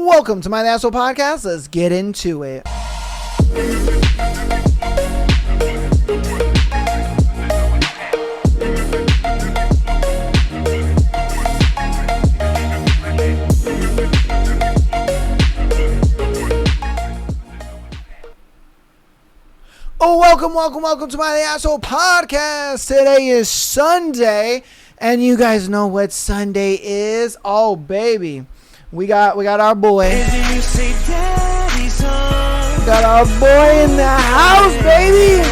Welcome to my Asshole Podcast. Let's get into it. Oh, welcome to my Asshole Podcast. Today is Sunday, and you guys know what Sunday is. Oh, baby. We got our boy. We got our boy in the house, baby.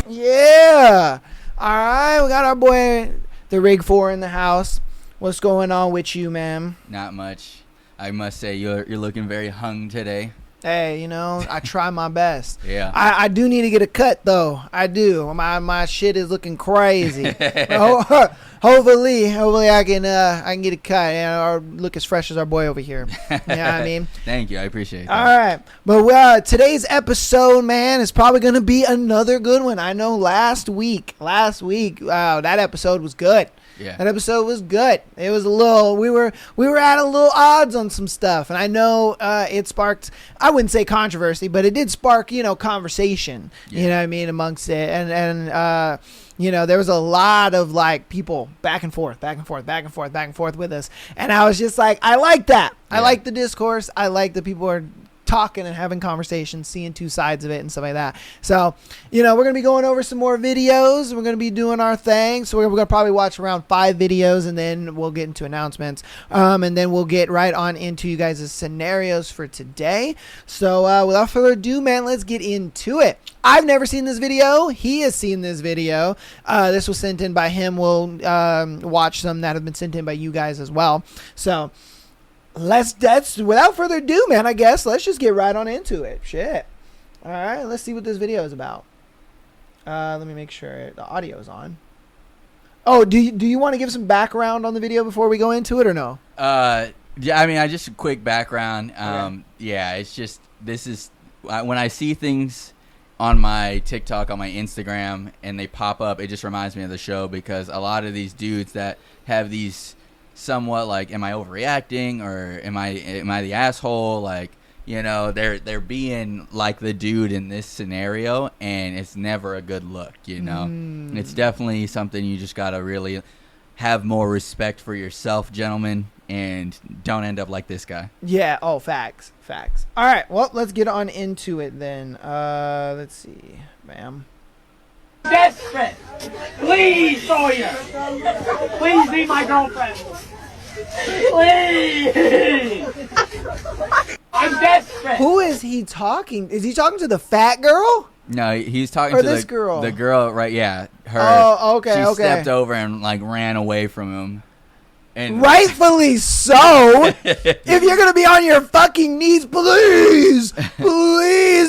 Yeah. All right, we got our boy, the Rig 4 in the house. What's going on with you, man? Not much. I must say you're looking very hung today. Hey, you know, I try my best. Yeah. I do need to get a cut, though. I do. My shit is looking crazy. Hopefully I can get a cut or look as fresh as our boy over here. You know what I mean? Thank you. I appreciate that. All right. But today's episode, man, is probably going to be another good one. I know last week, wow, that episode was good. Yeah. That episode was good. It was a little, we were at a little odds on some stuff. And I know it sparked, I wouldn't say controversy, but it did spark, conversation, you know what I mean, amongst it. And there was a lot of like people back and forth with us. And I was just like, I like that. Yeah. I like the discourse. I like that people are talking and having conversations, seeing two sides of it and stuff like that. So, we're going to be going over some more videos. We're going to be doing our thing. So we're going to probably watch around 5 videos and then we'll get into announcements. And then we'll get right on into you guys' scenarios for today. So without further ado, man, let's get into it. I've never seen this video. He has seen this video. This was sent in by him. We'll watch some that have been sent in by you guys as well. So that's without further ado, man. I guess let's just get right on into it. Shit. All right, let's see what this video is about. Let me make sure the audio is on. Oh, do you want to give some background on the video before we go into it, or no? Yeah, I mean, I just a quick background. Okay. Yeah, it's just this is when I see things on my TikTok, on my Instagram, and they pop up, it just reminds me of the show, because a lot of these dudes that have these somewhat like, am I overreacting, or am I the asshole? Like, they're being like the dude in this scenario, and it's never a good look. It's definitely something you just gotta really have more respect for yourself, gentlemen, and don't end up like this guy. Yeah. Oh, facts. All right. Well, let's get on into it then. Let's see. Bam. Desperate. Please, Sawyer. Please be my girlfriend. Please. I'm desperate. Who is he talking? Is he talking to the fat girl? No, he's talking or to this girl. The girl, right? Yeah, her. Oh, okay, She stepped over and like ran away from him. And rightfully so. If you're gonna be on your fucking knees, please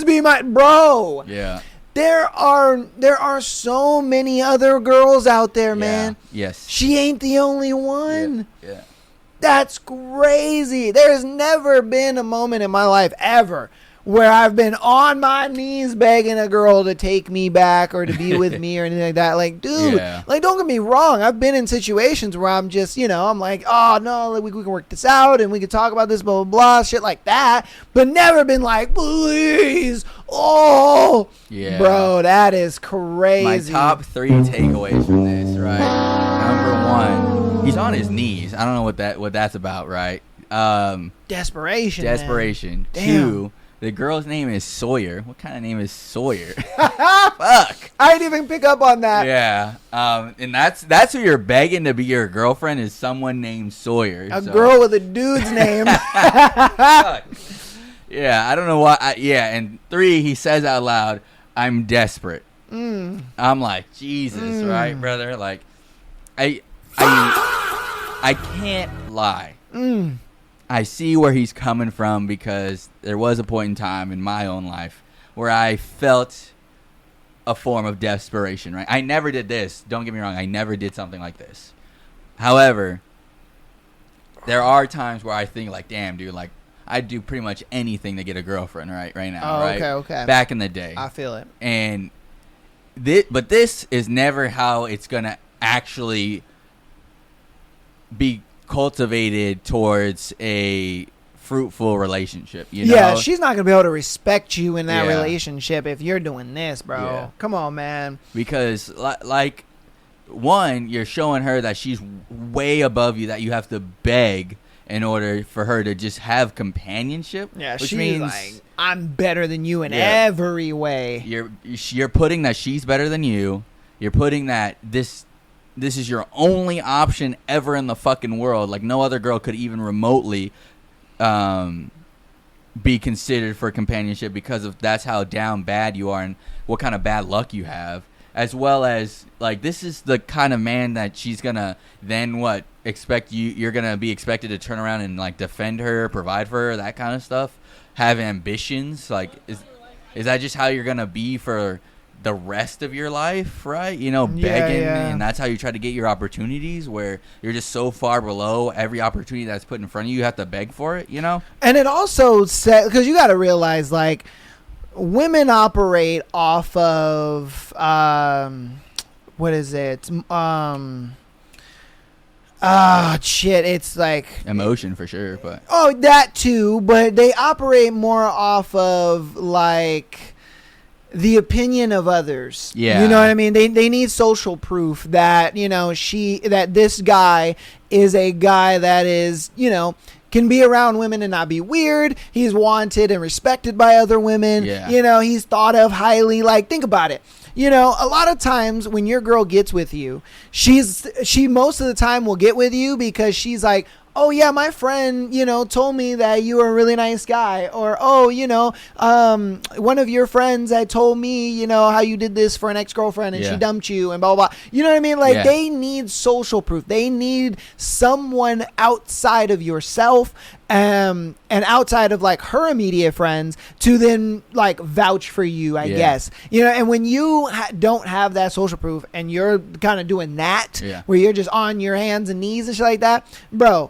be my bro. Yeah. There are so many other girls out there, man. Yes. She ain't the only one. Yeah. That's crazy. There's never been a moment in my life ever where I've been on my knees begging a girl to take me back or to be with me or anything like that. Like, dude, like, don't get me wrong. I've been in situations where I'm just, I'm like, oh, no, we can work this out and we can talk about this, blah, blah, blah, shit like that. But never been like, please, oh. Yeah. Bro, that is crazy. My top 3 takeaways from this, right? Number 1, he's on his knees. I don't know what that's about, right? Desperation. Man. Damn. 2, the girl's name is Sawyer. What kind of name is Sawyer? Fuck. I didn't even pick up on that. Yeah. And that's who you're begging to be your girlfriend, is someone named Sawyer. A girl with a dude's name. Fuck. Yeah, I don't know why. And 3, he says out loud, I'm desperate. I'm like, Jesus, right, brother? Like, I can't lie. I see where he's coming from, because there was a point in time in my own life where I felt a form of desperation, right? I never did this. Don't get me wrong. I never did something like this. However, there are times where I think like, damn, dude, like, I'd do pretty much anything to get a girlfriend right now, right? Okay. Back in the day. I feel it. And but this is never how it's going to actually be cultivated towards a fruitful relationship. You know? Yeah, she's not gonna be able to respect you in that Yeah. relationship if you're doing this, bro. Yeah. Come on, man. Because like one, you're showing her that she's way above you, that you have to beg in order for her to just have companionship. Yeah, which she's means like, I'm better than you in Yeah. every way. you're putting that she's better than you. You're putting that this is your only option ever in the fucking world. Like no other girl could even remotely be considered for companionship because of that's how down bad you are and what kind of bad luck you have. As well as like this is the kind of man that she's gonna then expect you're gonna be expected to turn around and like defend her, provide for her, that kind of stuff, have ambitions. Like is that just how you're gonna be for the rest of your life, right? You know, begging, yeah. and that's how you try to get your opportunities, where you're just so far below every opportunity that's put in front of you, you have to beg for it, you know? And it also said, because you got to realize, like, women operate off of, what is it? Shit, it's like... Emotion for sure, but... Oh, that too, but they operate more off of, like... the opinion of others. Yeah. You know what I mean? They need social proof that, you know, that this guy is a guy that is, you know, can be around women and not be weird. He's wanted and respected by other women. Yeah. You know, he's thought of highly. Like, think about it. You know, a lot of times when your girl gets with you, she most of the time will get with you because she's like, oh yeah, my friend, you know, told me that you were a really nice guy. Or, oh, you know, one of your friends had told me, you know, how you did this for an ex-girlfriend and she dumped you and blah, blah, blah. You know what I mean? Like, they need social proof. They need someone outside of yourself and outside of, like, her immediate friends to then, like, vouch for you, I guess. You know, and when you don't have that social proof and you're kind of doing that, where you're just on your hands and knees and shit like that, bro,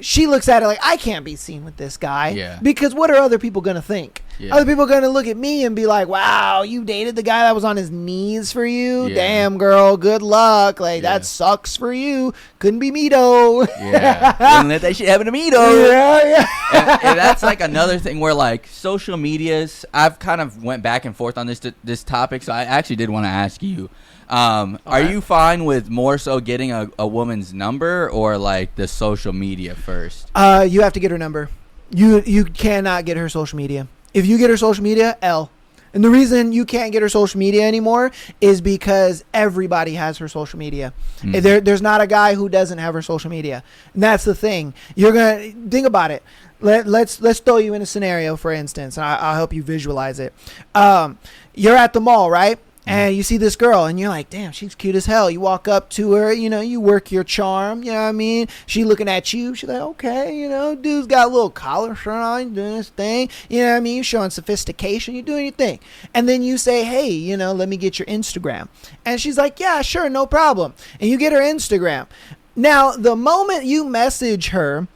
she looks at it like, I can't be seen with this guy because what are other people going to think? Other people are going to look at me and be like, wow, you dated the guy that was on his knees for you? Damn, girl, good luck. Like, that sucks for you. Couldn't be me, though. Wouldn't let that shit happen to me, though. And that's like another thing where, like, social medias, I've kind of went back and forth on this topic, so I actually did want to ask you. Are you fine with more so getting a woman's number or like the social media first? You have to get her number. You cannot get her social media. If you get her social media, L. And the reason you can't get her social media anymore is because everybody has her social media. There's not a guy who doesn't have her social media. And that's the thing. You're going to think about it. Let's throw you in a scenario, for instance, and I'll help you visualize it. You're at the mall, right? And you see this girl and you're like, damn, she's cute as hell. You walk up to her, you know, you work your charm, you know what I mean? She looking at you. She's like, okay, you know, dude's got a little collar shirt on, doing his thing. You know what I mean? You're showing sophistication. You're doing your thing. And then you say, hey, you know, let me get your Instagram. And she's like, yeah, sure, no problem. And you get her Instagram. Now, the moment you message her,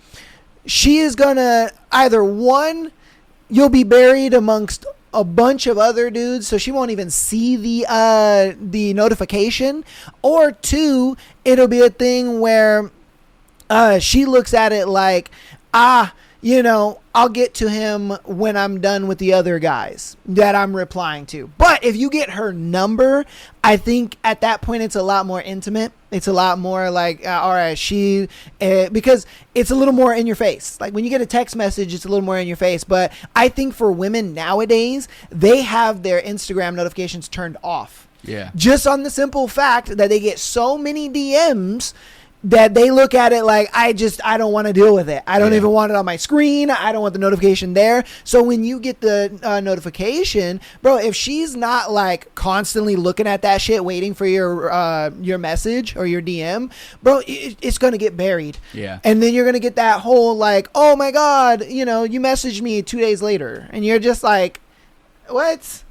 she is going to either, one, you'll be buried amongst a bunch of other dudes, so she won't even see the notification, or two, it'll be a thing where she looks at it like, you know, I'll get to him when I'm done with the other guys that I'm replying to. But if you get her number, I think at that point it's a lot more intimate. It's a lot more like, all right, because it's a little more in your face. Like when you get a text message, it's a little more in your face. But I think for women nowadays, they have their Instagram notifications turned off. Yeah. Just on the simple fact that they get so many DMs that they look at it like, I don't want to deal with it. I don't even want it on my screen. I don't want the notification there. So when you get the notification, bro, if she's not like constantly looking at that shit, waiting for your message or your DM, bro, it's going to get buried. Yeah. And then you're going to get that whole like, oh my God, you know, you messaged me 2 days later. And you're just like, what?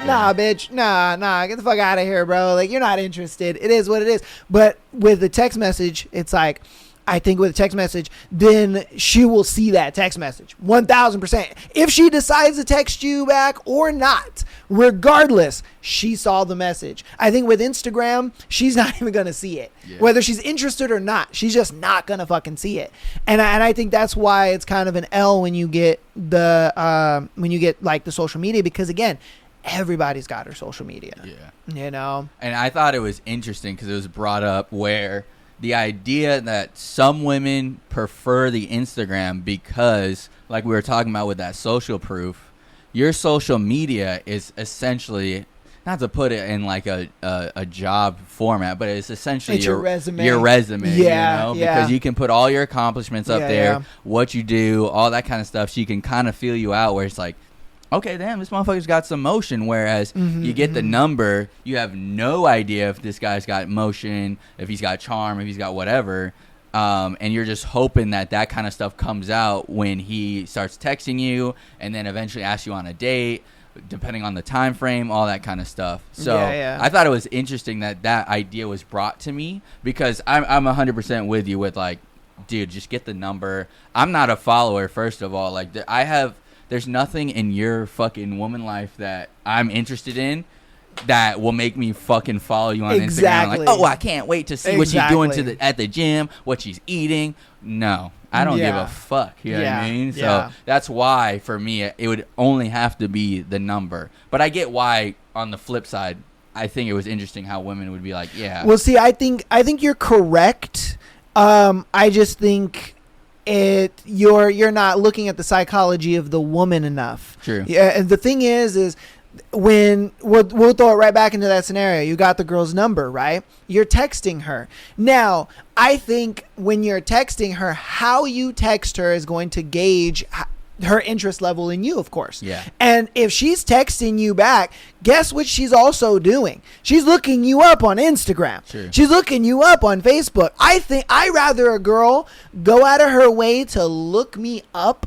Nah, bitch. Nah. Get the fuck out of here, bro. Like, you're not interested. It is what it is. But with the text message, it's like, I think with a text message, then she will see that text message 1000%. If she decides to text you back or not, regardless, she saw the message. I think with Instagram, she's not even going to see it. Yeah. Whether she's interested or not, she's just not going to fucking see it. And I think that's why it's kind of an L when you get like the social media, because again, everybody's got her social media. Yeah. You know? And I thought it was interesting because it was brought up where the idea that some women prefer the Instagram because, like we were talking about with that social proof, your social media is essentially, not to put it in like a job format, but it's essentially It's your resume. Your resume, Yeah, you know? yeah. Because you can put all your accomplishments up Yeah, there, yeah. what you do, all that kind of stuff. So you can kind of feel you out where it's like, okay, damn, this motherfucker's got some motion. Whereas you get the number, you have no idea if this guy's got motion, if he's got charm, if he's got whatever. And you're just hoping that that kind of stuff comes out when he starts texting you and then eventually asks you on a date, depending on the time frame, all that kind of stuff. So Yeah. I thought it was interesting that that idea was brought to me because I'm 100% with you with like, dude, just get the number. I'm not a follower, first of all. Like, there's nothing in your fucking woman life that I'm interested in that will make me fucking follow you on Exactly. Instagram. Like, oh, I can't wait to see what she's doing Exactly. at the gym, what she's eating. No, I don't give Yeah. a fuck. You know what Yeah. I mean? So Yeah. that's why, for me, it would only have to be the number. But I get why, on the flip side, I think it was interesting how women would be like, yeah. Well, see, I think you're correct. I just think you're not looking at the psychology of the woman enough. True. Yeah, and the thing is when we'll throw it right back into that scenario. You got the girl's number, right? You're texting her. Now, I think when you're texting her, how you text her is going to gauge her interest level in you, of course. Yeah. And if she's texting you back, guess what she's also doing? She's looking you up on Instagram. Sure. She's looking you up on Facebook. I think I'd rather a girl go out of her way to look me up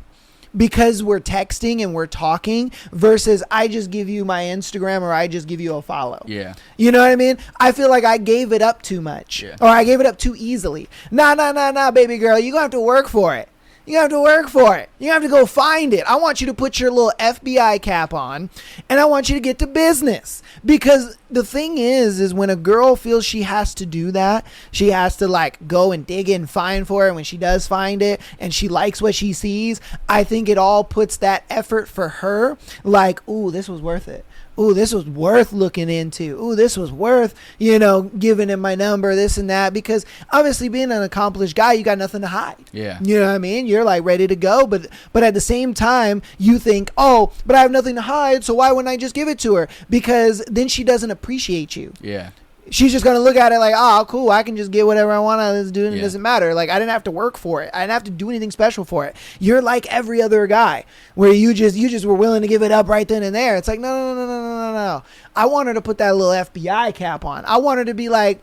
because we're texting and we're talking versus I just give you my Instagram or I just give you a follow. Yeah. You know what I mean? I feel like I gave it up too much. Yeah. Or I gave it up too easily. Nah, baby girl. You're going to have to work for it. You have to work for it. You have to go find it. I want you to put your little FBI cap on, and I want you to get to business. Because the thing is when a girl feels she has to do that, she has to like go and dig and find for it. When she does find it and she likes what she sees, I think it all puts that effort for her. Like, ooh, this was worth it. Ooh, this was worth looking into. Ooh, this was worth, giving him my number, this and that. Because obviously being an accomplished guy, you got nothing to hide. Yeah. You know what I mean? You're like ready to go. But at the same time, you think, oh, but I have nothing to hide. So why wouldn't I just give it to her? Because then she doesn't appreciate you. Yeah. She's just going to look at it like, oh, cool, I can just get whatever I want out of this dude, and it Yeah. doesn't matter. Like, I didn't have to work for it. I didn't have to do anything special for it. You're like every other guy where you just were willing to give it up right then and there. It's like, no. I want her to put that little FBI cap on. I want her to be like,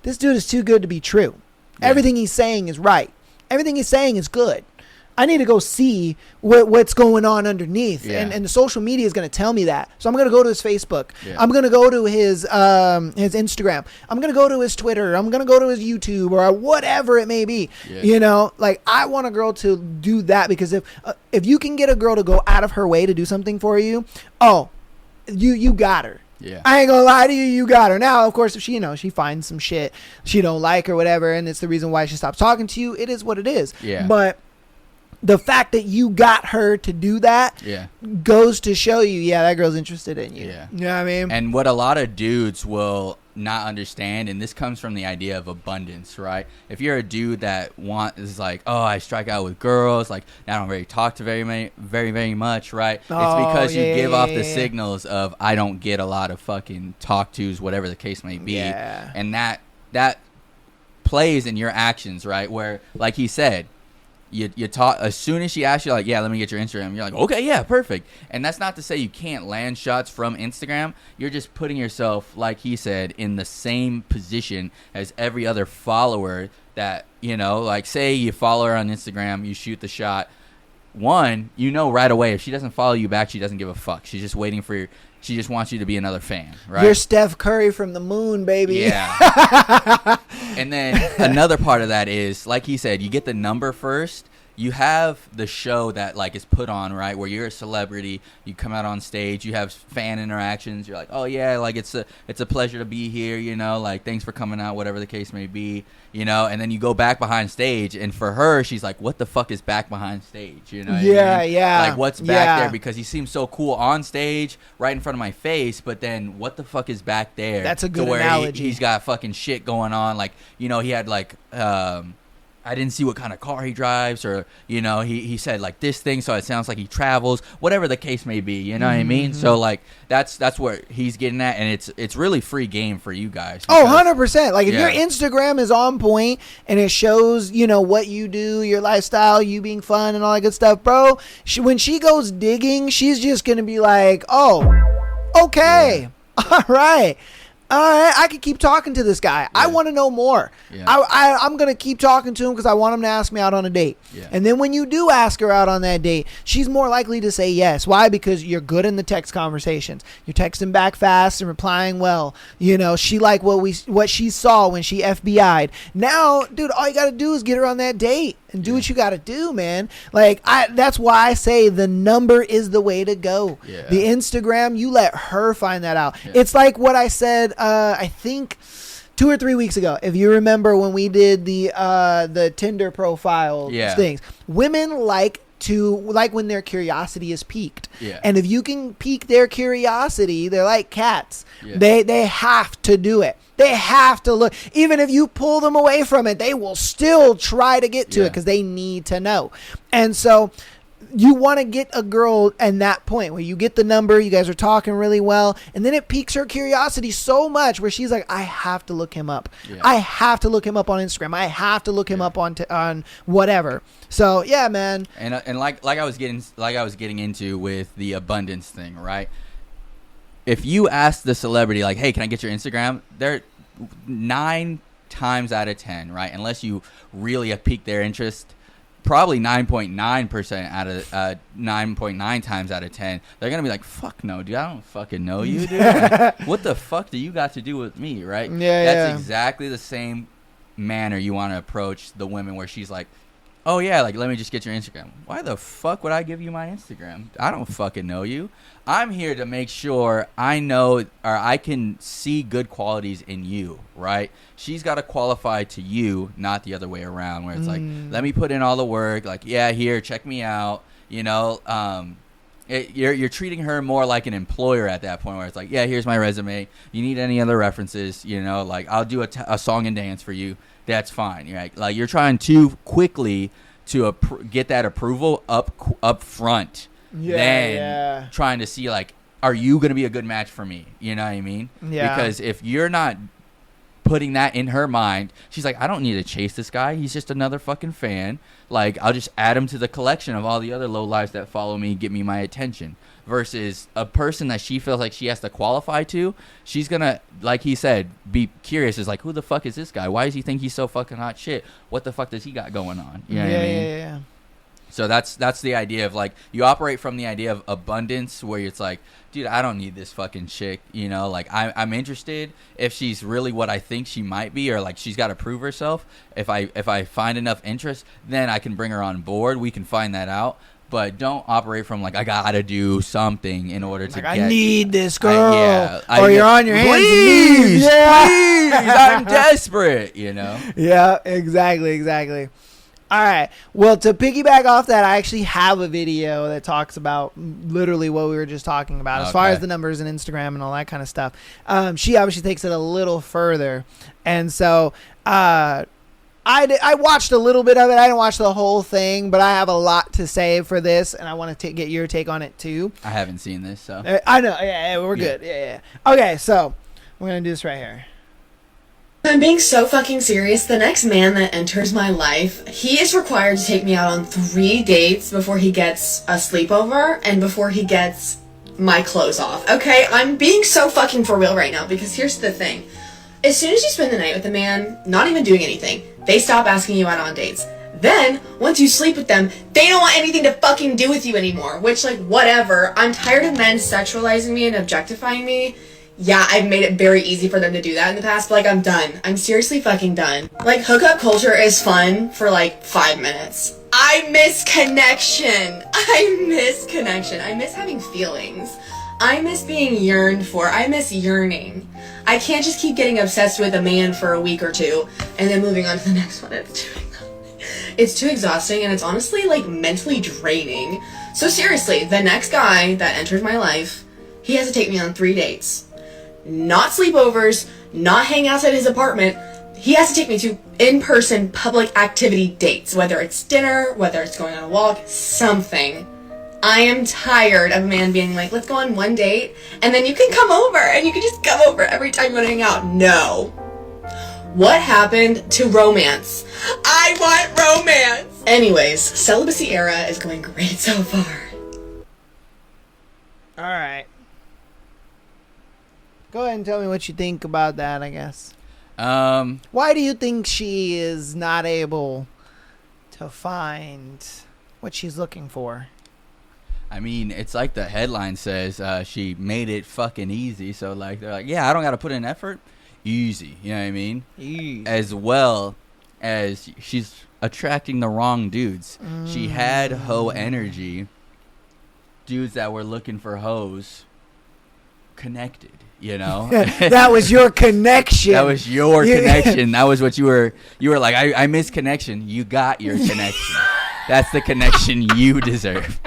this dude is too good to be true. Yeah. Everything he's saying is right. Everything he's saying is good. I need to go see what's going on underneath. Yeah. And the social media is going to tell me that. So I'm going to go to his Facebook. Yeah. I'm going to go to his Instagram. I'm going to go to his Twitter. I'm going to go to his YouTube or whatever it may be. Yeah. Like I want a girl to do that because if you can get a girl to go out of her way to do something for you, you got her. Yeah. I ain't gonna lie to you, you got her. Now, of course, if she finds some shit she don't like or whatever, and it's the reason why she stops talking to you, it is what it is. Yeah. But the fact that you got her to do that Yeah. goes to show you, yeah, that girl's interested in you. Yeah. You know what I mean? And what a lot of dudes will not understand, and this comes from the idea of abundance, right? If you're a dude that is like, oh, I strike out with girls, like I don't really talk to very much, right? It's because you give off the signals of I don't get a lot of fucking talk tos, whatever the case may be, Yeah. and that plays in your actions, right? Where, like he said, you talk as soon as she asks you, like, yeah, let me get your Instagram. You're like, okay, yeah, perfect. And that's not to say you can't land shots from Instagram. You're just putting yourself, like he said, in the same position as every other follower that, like say you follow her on Instagram, you shoot the shot. One, right away, if she doesn't follow you back, she doesn't give a fuck. She's just waiting for she just wants you to be another fan, right? You're Steph Curry from the moon, baby. Yeah. And then another part of that is, like he said, you get the number first. You have the show that like is put on, right, where you're a celebrity, you come out on stage, you have fan interactions, you're like, oh yeah, like it's a pleasure to be here, you know, like thanks for coming out, whatever the case may be, you know, and then you go back behind stage, and for her, she's like, what the fuck is back behind stage, you know what I mean? Like what's back there, because he seems so cool on stage, right in front of my face, but then what the fuck is back there? That's a good to where analogy. He's got fucking shit going on, like, you know, he had like I didn't see what kind of car he drives, or, you know, he said like this thing, so it sounds like he travels, whatever the case may be, you know what I mean? So like that's what he's getting at, and it's really free game for you guys. Oh, 100%. Like if Yeah. your Instagram is on point and it shows, you know, what you do, your lifestyle, you being fun and all that good stuff, bro, when she goes digging, she's just going to be like, oh, okay. All right. I could keep talking to this guy. I want to know more. Yeah. I'm going to keep talking to him because I want him to ask me out on a date. Yeah. And then when you do ask her out on that date, she's more likely to say yes. Why? Because you're good in the text conversations. You're texting back fast and replying well. You know, she liked what she saw when she FBI'd. Now, dude, all you got to do is get her on that date and do what you got to do, man. Like, that's why I say the number is the way to go. Yeah. The Instagram, you let her find that out. Yeah. It's like what I said, I think 2 or 3 weeks ago. If you remember when we did the Tinder profile things, women like when their curiosity is piqued. Yeah. And if you can pique their curiosity, they're like cats. Yeah. They have to do it. They have to look. Even if you pull them away from it, they will still try to get to it because they need to know. And so you want to get a girl in that point where you get the number, you guys are talking really well, and then it piques her curiosity so much where she's like, I have to look him up. Yeah. I have to look him up on Instagram. I have to look him up on whatever. So yeah, man. And like I was getting into with the abundance thing, right? If you ask the celebrity, like, hey, can I get your Instagram? They're 9 times out of 10, right? Unless you really have piqued their interest, probably 9.9% out of 9.9 times out of 10, they're gonna be like, fuck no, dude, I don't fucking know you, dude. Like, what the fuck do you got to do with me, right? That's exactly the same manner you want to approach the women, where she's like, oh yeah, like, let me just get your Instagram. Why the fuck would I give you my Instagram? I don't fucking know you. I'm here to make sure I know, or I can see good qualities in you, right? She's got to qualify to you, not the other way around, where it's like, let me put in all the work, like, yeah, here, check me out, you know. You're treating her more like an employer at that point, where it's like, yeah, here's my resume. You need any other references, you know, like, I'll do a song and dance for you. That's fine. You're like you're trying too quickly to get that approval up front. Then trying to see, like, are you going to be a good match for me? You know what I mean? Yeah. Because if you're not putting that in her mind, she's like, I don't need to chase this guy. He's just another fucking fan. Like, I'll just add him to the collection of all the other lowlifes that follow me, get me my attention. Versus a person that she feels like she has to qualify to, she's going to, like he said, be curious. Is like, who the fuck is this guy? Why does he think he's so fucking hot shit? What the fuck does he got going on? You know what I mean? Yeah. So that's the idea of, like, you operate from the idea of abundance, where it's like, dude, I don't need this fucking chick, you know, like, I'm interested if she's really what I think she might be, or like she's got to prove herself. If I find enough interest, then I can bring her on board. We can find that out. But don't operate from, like, I gotta do something in order to like, get. I need this girl, or you're on your hands and Please, knees. Yeah. please, I'm desperate, you know. Yeah, exactly. All right. Well, to piggyback off that, I actually have a video that talks about literally what we were just talking about, as far as the numbers and Instagram and all that kind of stuff. She obviously takes it a little further, and so I watched a little bit of it. I didn't watch the whole thing, but I have a lot to say for this, and I want to get your take on it too. I haven't seen this, so I know. Yeah, we're good. Yeah. Okay, so we're gonna do this right here. I'm being so fucking serious. The next man that enters my life, he is required to take me out on 3 dates before he gets a sleepover and before he gets my clothes off. Okay, I'm being so fucking for real right now, because here's the thing. As soon as you spend the night with a man, not even doing anything, they stop asking you out on dates. Then, once you sleep with them, they don't want anything to fucking do with you anymore. Which, like, whatever. I'm tired of men sexualizing me and objectifying me. yeah, I've made it very easy for them to do that in the past, but like, I'm done. I'm seriously fucking done. Like, hookup culture is fun for like 5 minutes. I miss connection. I miss having feelings. I miss being yearned for. I miss yearning. I can't just keep getting obsessed with a man for a week or two and then moving on to the next one. It's too exhausting, and it's honestly like mentally draining. So seriously, the next guy that enters my life, he has to take me on 3 dates. Not sleepovers, not hang outside his apartment. He has to take me to in-person public activity dates, whether it's dinner, whether it's going on a walk, something. I am tired of a man being like, let's go on 1 date, and then you can come over, and you can just come over every time you want to hang out. No. What happened to romance? I want romance! Anyways, celibacy era is going great so far. All right. Go ahead and tell me what you think about that, I guess. Why do you think she is not able to find what she's looking for? I mean, it's like the headline says, she made it fucking easy. So, like, they're like, yeah, I don't got to put in effort. Easy. You know what I mean? Easy. As well as she's attracting the wrong dudes. She had hoe energy. Dudes that were looking for hoes connected, you know? That was your connection. That was your connection. That was what you were like, I miss connection. You got your connection. That's the connection you deserve.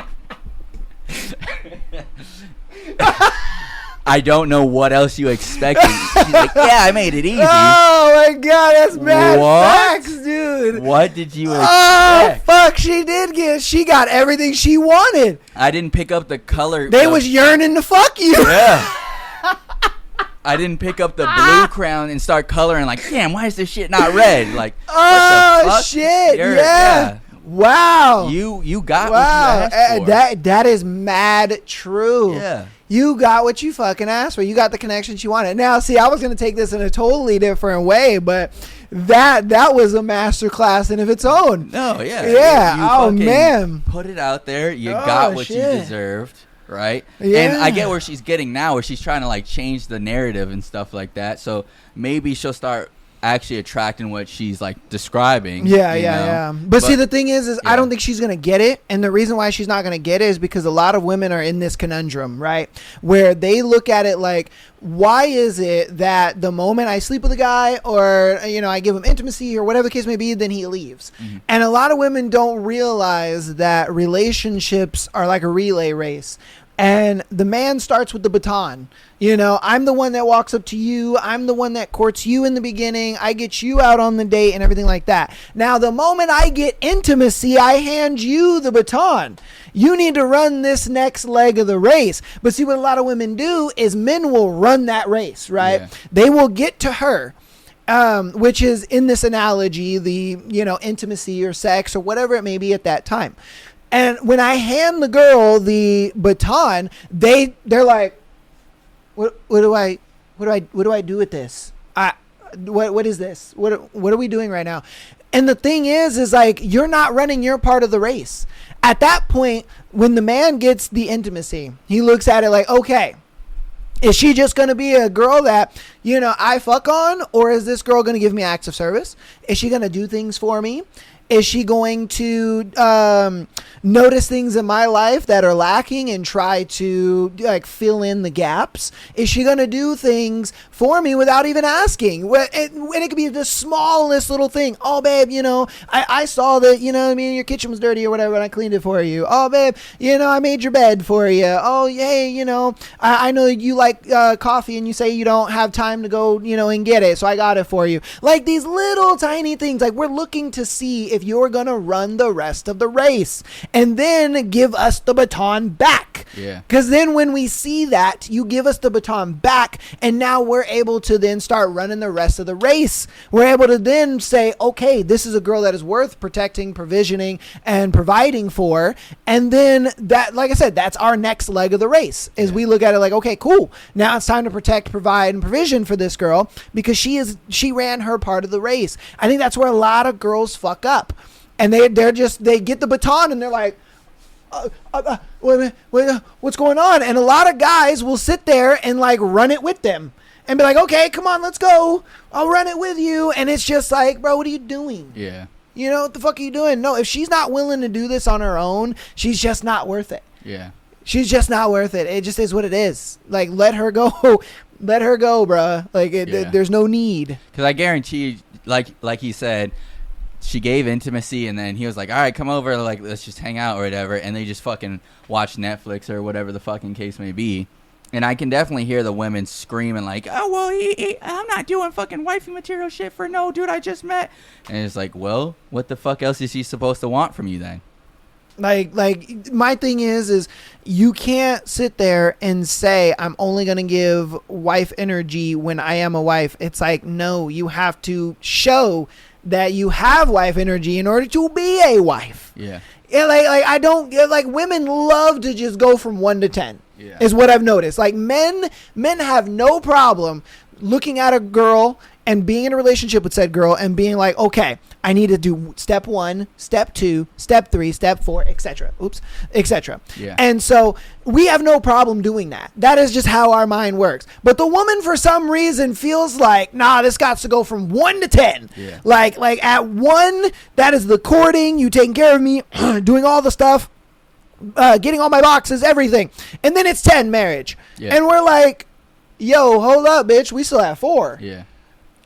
I don't know what else you expected. She's like, yeah, I made it easy. Oh my god, that's mad What? facts, dude. What did you Oh expect? fuck, she got everything she wanted. I didn't pick up the color. They was yearning to fuck you. Yeah. I didn't pick up the blue crown and start coloring like, damn, why is this shit not red? Like, what the fuck? Shit, You're- yeah. Wow. You got Wow, what you asked for. that is mad true. Yeah. You got what you fucking asked for. You got the connections you wanted. Now, see, I was gonna take this in a totally different way, but that was a master class in of its own. No, yeah. Yeah. You Oh fucking man. Put it out there. You Oh, got what you shit. deserved, right? Yeah. And I get where she's getting now, where she's trying to like change the narrative and stuff like that. So maybe she'll start actually attracting what she's like describing. Yeah, you know? yeah. But see, the thing is I yeah. don't think she's gonna get it, and the reason why she's not gonna get it is because a lot of women are in this conundrum, right? Where they look at it like, why is it that the moment I sleep with a guy, or I give him intimacy or whatever the case may be, then he leaves? Mm-hmm. And a lot of women don't realize that relationships are like a relay race. And the man starts with the baton. I'm the one that walks up to you. I'm the one that courts you in the beginning. I get you out on the date and everything like that. Now, the moment I get intimacy, I hand you the baton. You need to run this next leg of the race. But see, what a lot of women do is men will run that race, right? Yeah. They will get to her. Which is, in this analogy, the, intimacy or sex or whatever it may be at that time. And when I hand the girl the baton, they're like, what do I do with this? What is this? What are we doing right now? And the thing is like, you're not running your part of the race. At that point, when the man gets the intimacy, he looks at it like, okay, is she just going to be a girl that, I fuck on? Or is this girl going to give me acts of service? Is she going to do things for me? Is she going to notice things in my life that are lacking and try to like fill in the gaps? Is she going to do things for me without even asking? And it could be the smallest little thing. Oh, babe, I saw that, your kitchen was dirty or whatever, and I cleaned it for you. Oh, babe, I made your bed for you. Oh, yay, I know you like coffee and you say you don't have time to go, and get it. So I got it for you. Like these little tiny things, like we're looking to see if you're going to run the rest of the race and then give us the baton back. Yeah. Because then when we see that, you give us the baton back, and now we're able to then start running the rest of the race. We're able to then say, okay, this is a girl that is worth protecting, provisioning, and providing for. And then that, like I said, that's our next leg of the race, is we look at it like, okay, cool. Now it's time to protect, provide, and provision for this girl because she ran her part of the race. I think that's where a lot of girls fuck up. And they get the baton and they're like, what's going on? And a lot of guys will sit there and like run it with them and be like, okay, come on, let's go. I'll run it with you. And it's just like, bro, what are you doing? Yeah. You know, what the fuck are you doing? No, if she's not willing to do this on her own, she's just not worth it. Yeah. She's just not worth it. It just is what it is. Like, let her go. Let her go, bruh. Like, there's no need. Because I guarantee, like he said, she gave intimacy, and then he was like, all right, come over, like, let's just hang out or whatever, and they just fucking watch Netflix or whatever the fucking case may be. And I can definitely hear the women screaming like, oh, well, I'm not doing fucking wifey material shit for no dude I just met. And it's like, well, what the fuck else is he supposed to want from you then? Like my thing is you can't sit there and say I'm only going to give wife energy when I am a wife. It's like, no, you have to show that you have wife energy in order to be a wife. Yeah. Yeah, like I don't like women love to just go from 1 to 10. Yeah. Is what I've noticed. Like men have no problem looking at a girl and being in a relationship with said girl and being like, okay, I need to do step 1, step 2, step 3, step 4, etc. etc. Yeah. And so we have no problem doing that. That is just how our mind works. But the woman, for some reason, feels like, nah, this got to go from 1 to 10. Yeah. Like at 1, that is the courting, you taking care of me, doing all the stuff. Getting all my boxes, everything. And then it's 10, marriage. Yeah. And we're like, yo, hold up, bitch. We still have 4. Yeah.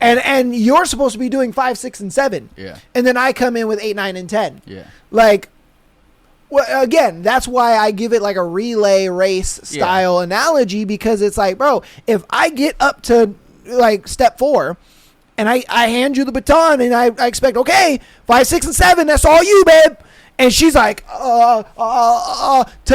And you're supposed to be doing 5, 6, and 7. Yeah. And then I come in with 8, 9, and 10. Yeah. Like, well, again, that's why I give it like a relay race style analogy, because it's like, bro, if I get up to like step 4 and I hand you the baton and I expect, okay, 5, 6, and 7, that's all you, babe. And she's like, to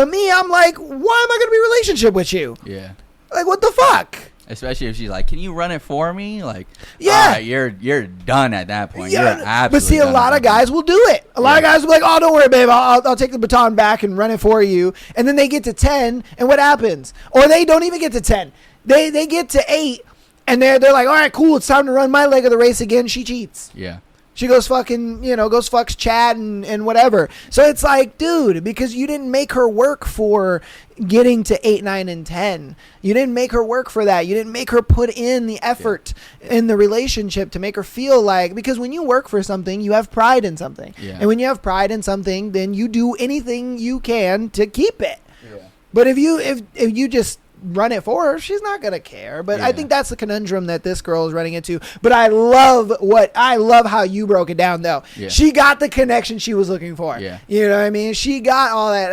me, I'm like, why am I going to be in a relationship with you? Yeah. Like, what the fuck? Especially if she's like, can you run it for me? Like, Yeah. all right, you're done at that point. You're absolutely but see, a done lot at of that point. guys will do it. A lot of guys will be like, oh, don't worry, babe. I'll take the baton back and run it for you. And then they get to 10, and what happens? Or they don't even get to 10. They get to 8, and they're like, all right, cool. It's time to run my leg of the race again. She cheats. Yeah. She goes fucking, goes fucks Chad and whatever. So it's like, dude, because you didn't make her work for getting to 8, 9, and 10. You didn't make her work for that. You didn't make her put in the effort in the relationship to make her feel like, because when you work for something, you have pride in something. Yeah. And when you have pride in something, then you do anything you can to keep it. Yeah. But if you just run it for her, she's not gonna care. But I Yeah. think that's the conundrum that this girl is running into. But I love how you broke it down, though. Yeah. She got the connection she was looking for. Yeah. You know what I mean? She got all that.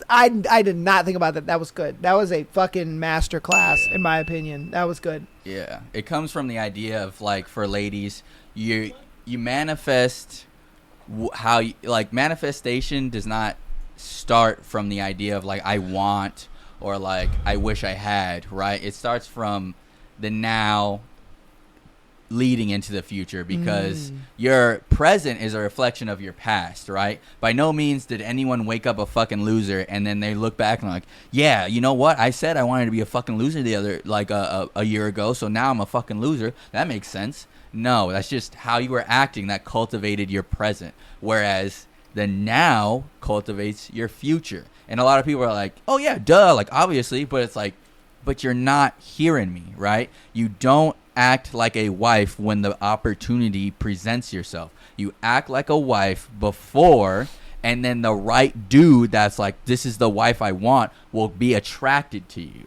I did not think about that. That was good. That was a fucking master class, in my opinion. That was good. Yeah, it comes from the idea of, like, for ladies, you manifest how like, manifestation does not start from the idea of like, I want, or like, I wish I had, right? It starts from the now leading into the future, because your present is a reflection of your past, right? By no means did anyone wake up a fucking loser and then they look back and like, yeah, you know what? I said I wanted to be a fucking loser a year ago, so now I'm a fucking loser. That makes sense. No, that's just how you were acting that cultivated your present, whereas the now cultivates your future. And a lot of people are like, oh yeah, duh, like, obviously, but it's like, but you're not hearing me, right? You don't act like a wife when the opportunity presents yourself. You act like a wife before, and then the right dude that's like, this is the wife I want, will be attracted to you.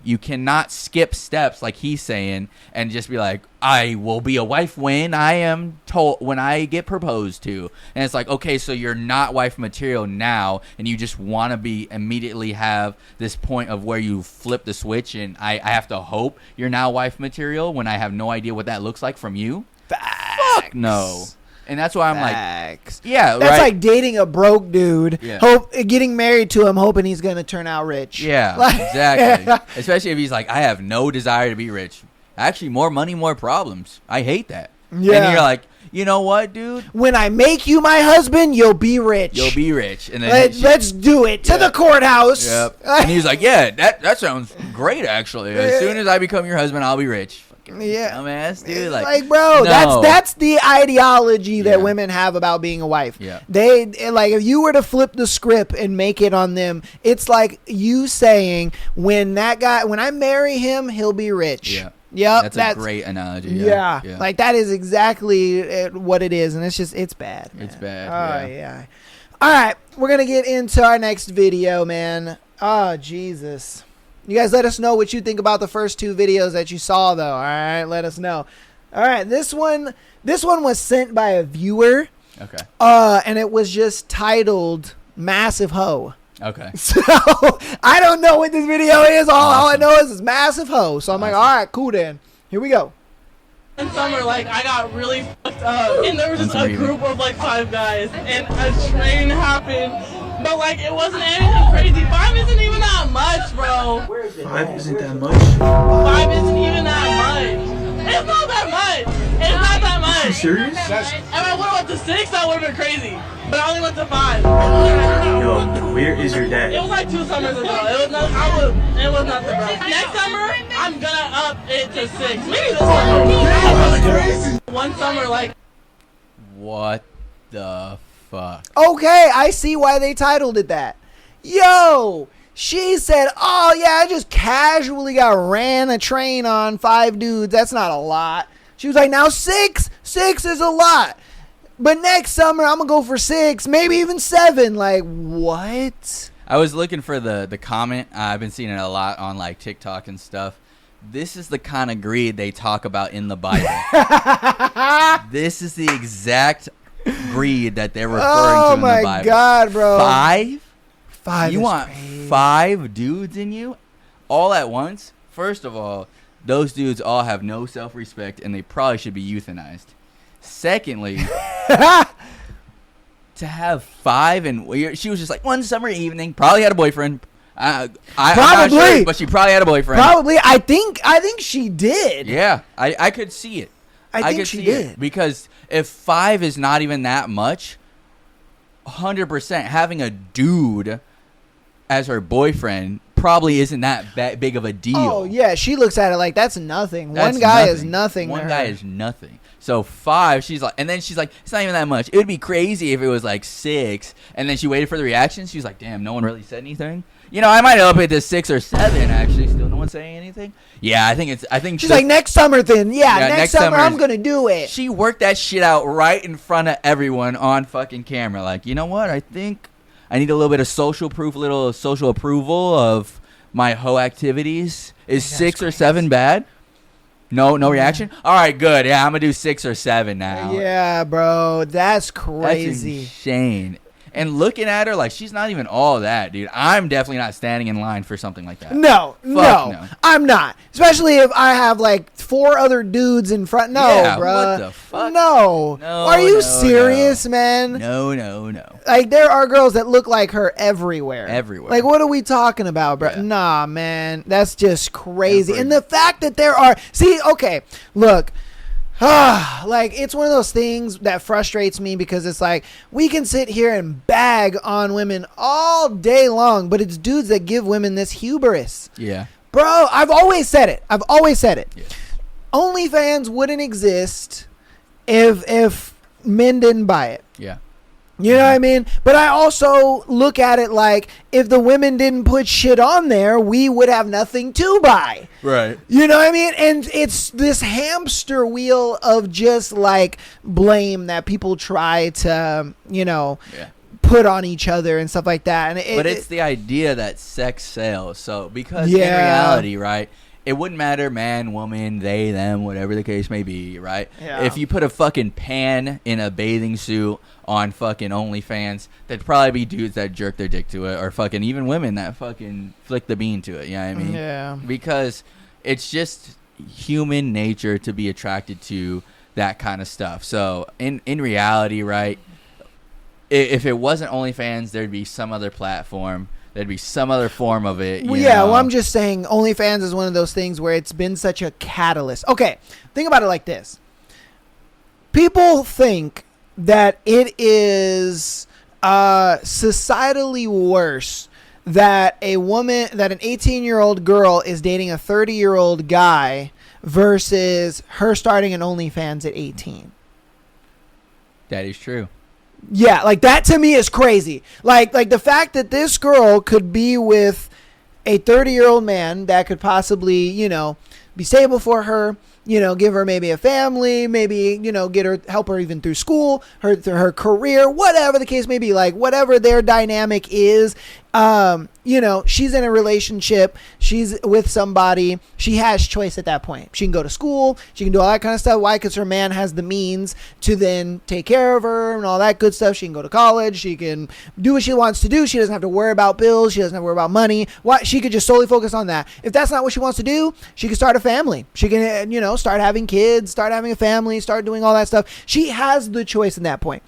You cannot skip steps, like he's saying, and just be like, I will be a wife when I get proposed to. And it's like, okay, so you're not wife material now, and you just want to be immediately have this point of where you flip the switch, and I have to hope you're now wife material when I have no idea what that looks like from you. Fuck no. And that's why I'm like, yeah, that's right? like dating a broke dude, Yeah. getting married to him, hoping he's gonna turn out rich. Yeah, Like- exactly. Especially if he's like, I have no desire to be rich. Actually, more money, more problems. I hate that. Yeah. And you're like, you know what, dude? When I make you my husband, you'll be rich. You'll be rich. And then Let's do it to the courthouse. Yep. And he's like, yeah, that sounds great, actually. As soon as I become your husband, I'll be rich. fucking Yeah. dumbass, dude. It's Like, bro, no. that's the ideology that Yeah. women have about being a wife. Yeah. They like, if you were to flip the script and make it on them, it's like you saying, when I marry him, he'll be rich. Yeah. Yep. That's a great analogy. Yeah. Yeah. Like that is exactly what it is, and it's bad. Man. It's bad, Oh yeah. All right, we're gonna get into our next video, man. Oh Jesus. You guys let us know what you think about the first two videos that you saw, though. All right, let us know. All right, this one was sent by a viewer, Okay. and it was just titled "Massive Hoe." Okay. So I don't know what this video is. All I Awesome. know is it's "Massive Hoe." So I'm like, Awesome. all right, cool then. Here we go. In summer, like, I got really fucked up, and there was just That's a amazing. group of, like, 5 guys, and a train happened, but, like, it wasn't anything crazy. 5 isn't even that much, bro. 5 isn't that much. 5 isn't even that much. It's not that much. It's not that You much. serious? If I would have went to 6, that would have been crazy, but I only went to 5. Yo, where is your It dad? was like 2 summers ago. It was nothing, bro. Next summer, I'm gonna up it to 6. Maybe this summer. One summer, like, What the fuck? Okay, I see why they titled it that. Yo, she said, "Oh yeah, I just casually ran a train on 5 dudes. That's not a lot." She was like, "Now 6 is a lot, but next summer I'm gonna go for 6, maybe even 7." Like what? I was looking for the comment. I've been seeing it a lot on like TikTok and stuff. This is the kind of greed they talk about in the Bible. This is the exact greed that they're referring Oh to in the my Bible. God, bro! 5? 5. You is want crazy. 5 dudes in you all at once? First of all, those dudes all have no self-respect and they probably should be euthanized. Secondly, to have 5 and she was just like one summer evening, probably had a boyfriend. I'm not Probably. sure, but she probably had a boyfriend. Probably. I think she did. Yeah, I could see it. I think could she see did. it. Because if 5 is not even that much, 100% having a dude as her boyfriend probably isn't that big of a deal. Oh yeah, she looks at it like that's nothing. That's One guy is nothing. One to guy her. is nothing. So 5, she's like, and then she's like, it's not even that much. It would be crazy if it was like 6, and then she waited for the reaction. She was like, damn, no one really said anything. You know, I might up it to 6 or 7. Actually, still no one saying anything. Yeah, I think She's like, next summer then. Yeah, Yeah, next next summer summer I'm is- gonna do it. she worked that shit out right in front of everyone on fucking camera. Like, you know what? I think I need a little bit of social proof, a little social approval of my hoe activities. Is 6 or 7 bad? No reaction. All right, good. Yeah, I'm gonna do 6 or 7 now. Yeah, bro, that's That's crazy. insane. And looking at her, like, she's not even all that, dude. I'm definitely not standing in line for something like that. No, no. I'm not. Especially if I have like 4 other dudes in front. No, Yeah, bro. what the fuck? No. No, Are you no, serious, no. man? No. Like there are girls that look like her everywhere. Everywhere. Like what are we talking about, bro? Yeah. Nah, man. That's just crazy. Every- And the fact that there are okay, look. Like it's one of those things that frustrates me because it's like we can sit here and bag on women all day long, but it's dudes that give women this hubris. Yeah. Bro, I've always said it. Yeah. OnlyFans wouldn't exist if men didn't buy it. Yeah. You know what I mean? But I also look at it like if the women didn't put shit on there, we would have nothing to buy. Right. You know what I mean? And it's this hamster wheel of just like blame that people try to, Yeah. put on each other and stuff like that. And But it's the idea that sex sells. So because Yeah. in reality, right, it wouldn't matter man, woman, they, them, whatever the case may be, right? Yeah. If you put a fucking pan in a bathing suit on fucking OnlyFans, there'd probably be dudes that jerk their dick to it, or fucking even women that fucking flick the bean to it. You know what I mean? Yeah. Because it's just human nature to be attracted to that kind of stuff. So in reality, right, if it wasn't OnlyFans, there'd be some other platform. There'd be some other form of it. Well, you yeah, know? well, I'm just saying OnlyFans is one of those things where it's been such a catalyst. Okay, think about it like this. People think that it is societally worse that an 18-year-old girl is dating a 30-year-old guy versus her starting an OnlyFans at 18. That is true. Yeah, like that to me is crazy. Like the fact that this girl could be with a 30-year-old man that could possibly, you know, be stable for her, you know, give her maybe a family, maybe, you know, help her even through school, her career, whatever the case may be, like whatever their dynamic is. You know, she's in a relationship, she's with somebody, she has choice at that point. She can go to school, she can do all that kind of stuff. Why? Because her man has the means to then take care of her and all that good stuff. She can go to college, she can do what she wants to do. She doesn't have to worry about bills, she doesn't have to worry about money. Why? She could just solely focus on that. If that's not what she wants to do, she can start a family. She can, you know, start having kids, start having a family, start doing all that stuff. She has the choice in that point.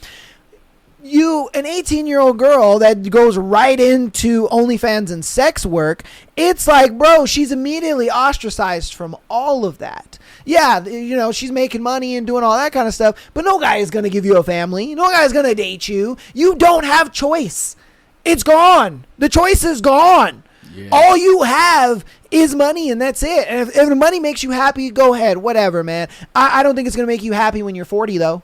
An 18-year-old girl that goes right into OnlyFans and sex work, it's like, bro, she's immediately ostracized from all of that. Yeah, you know, she's making money and doing all that kind of stuff, but no guy is going to give you a family. No guy is going to date you. You don't have choice. It's gone. The choice is gone. Yeah. All you have is money, and that's it. And if the money makes you happy, go ahead. Whatever, man. I don't think it's going to make you happy when you're 40, though.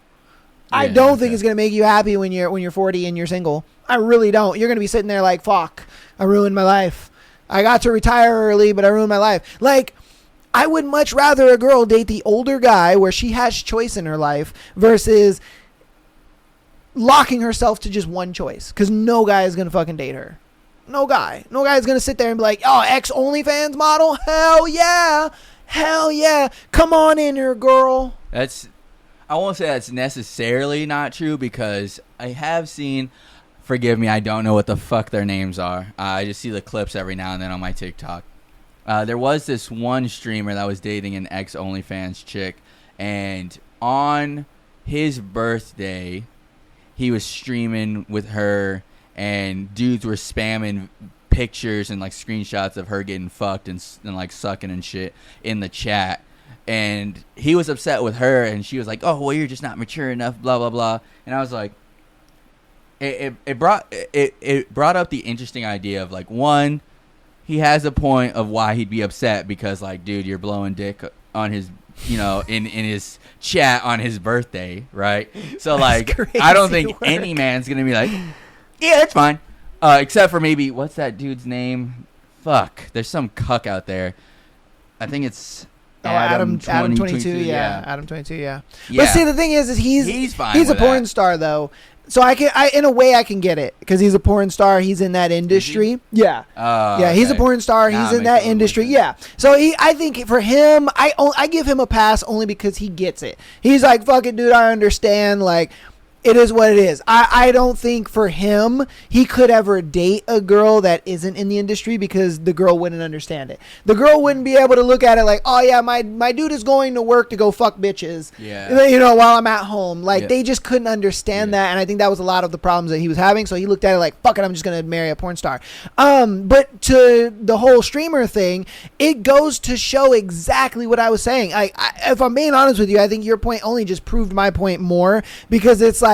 I don't think it's going to make you happy when you're 40 and you're single. I really don't. You're going to be sitting there like, fuck, I ruined my life. I got to retire early, but I ruined my life. Like, I would much rather a girl date the older guy where she has choice in her life versus locking herself to just one choice, because no guy is going to fucking date her. No guy. No guy is going to sit there and be like, oh, ex OnlyFans model? Hell yeah. Hell yeah. Come on in here, girl. I won't say that's necessarily not true, because I have seen, forgive me, I don't know what the fuck their names are. I just see the clips every now and then on my TikTok. There was this one streamer that was dating an ex-OnlyFans chick, and on his birthday, he was streaming with her, and dudes were spamming pictures and like screenshots of her getting fucked and like sucking and shit in the chat. And he was upset with her, and she was like, oh, well, you're just not mature enough, blah, blah, blah. And I was like, it brought up the interesting idea of, like, one, he has a point of why he'd be upset, because, like, dude, you're blowing dick on his, you know, in his chat on his birthday, right? So, like, I don't think any man's going to be like, yeah, that's fine. Except for maybe, what's that dude's name? Fuck, there's some cuck out there. I think it's... Adam 22, yeah. Adam 22, yeah. But Yeah. see, the thing is He's fine he's a with porn that. star, though. So in a way I can get it, because he's a porn star. He's in that industry. Yeah. Yeah, he's a okay. porn star. Nah, He's in makes that total industry. sense. Yeah. So I think for him, I give him a pass only because he gets it. He's like, fuck it, dude, I understand. Like, it is what it is. I don't think for him he could ever date a girl that isn't in the industry, because the girl wouldn't understand it. The girl wouldn't be able to look at it like, oh yeah, my dude is going to work to go fuck bitches. Yeah. You know, while I'm at home. Like, Yeah. they just couldn't understand that, and I think that was a lot of the problems that he was having. So he looked at it like, fuck it, I'm just gonna marry a porn star. But to the whole streamer thing, it goes to show exactly what I was saying. If I'm being honest with you, I think your point only just proved my point more, because it's like,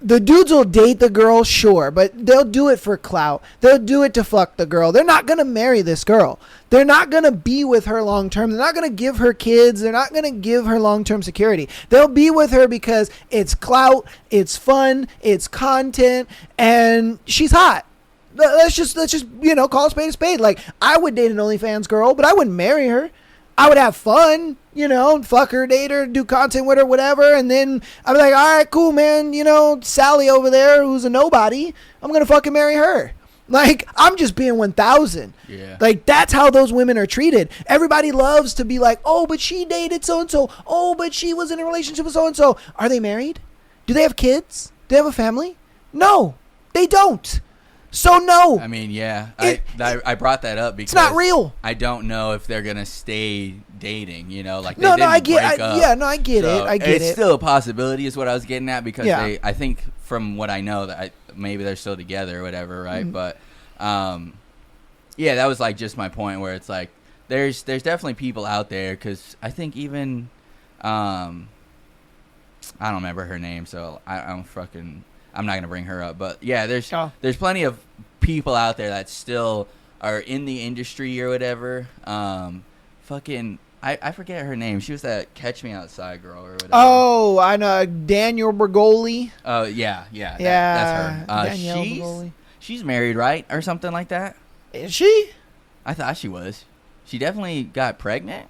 the dudes will date the girl, sure, but they'll do it for clout. They'll do it to fuck the girl. They're not going to marry this girl. They're not going to be with her long term. They're not going to give her kids. They're not going to give her long term security. They'll be with her because it's clout, it's fun, it's content, and she's hot. Let's just you know, call a spade a spade. Like, I would date an OnlyFans girl, but I wouldn't marry her. I would have fun, you know, fuck her, date her, do content with her, whatever. And then I'd be like, all right, cool, man. You know, Sally over there, who's a nobody, I'm going to fucking marry her. Like, I'm just being 1,000. Yeah. Like, that's how those women are treated. Everybody loves to be like, oh, but she dated so-and-so. Oh, but she was in a relationship with so-and-so. Are they married? Do they have kids? Do they have a family? No, they don't. So no. I mean, yeah, I brought that up because it's not real. I don't know if they're gonna stay dating. You know, like they no, didn't I get, break up. yeah, no, I get So it. I get it's it. still a possibility, is what I was getting at, because Yeah. I think from what I know that maybe they're still together or whatever, right? Mhm. But yeah, that was like just my point, where it's like there's definitely people out there, because I think even I don't remember her name, so I'm not gonna bring her up, but yeah, there's plenty of people out there that still are in the industry or whatever. I I forget her name. She was that Catch Me Outside girl or whatever. Oh, I know Daniel Bergoli. Oh yeah. Yeah, That's her. Danielle Bergoli. She's married, right, or something like that. Is she? I thought she was. She definitely got pregnant.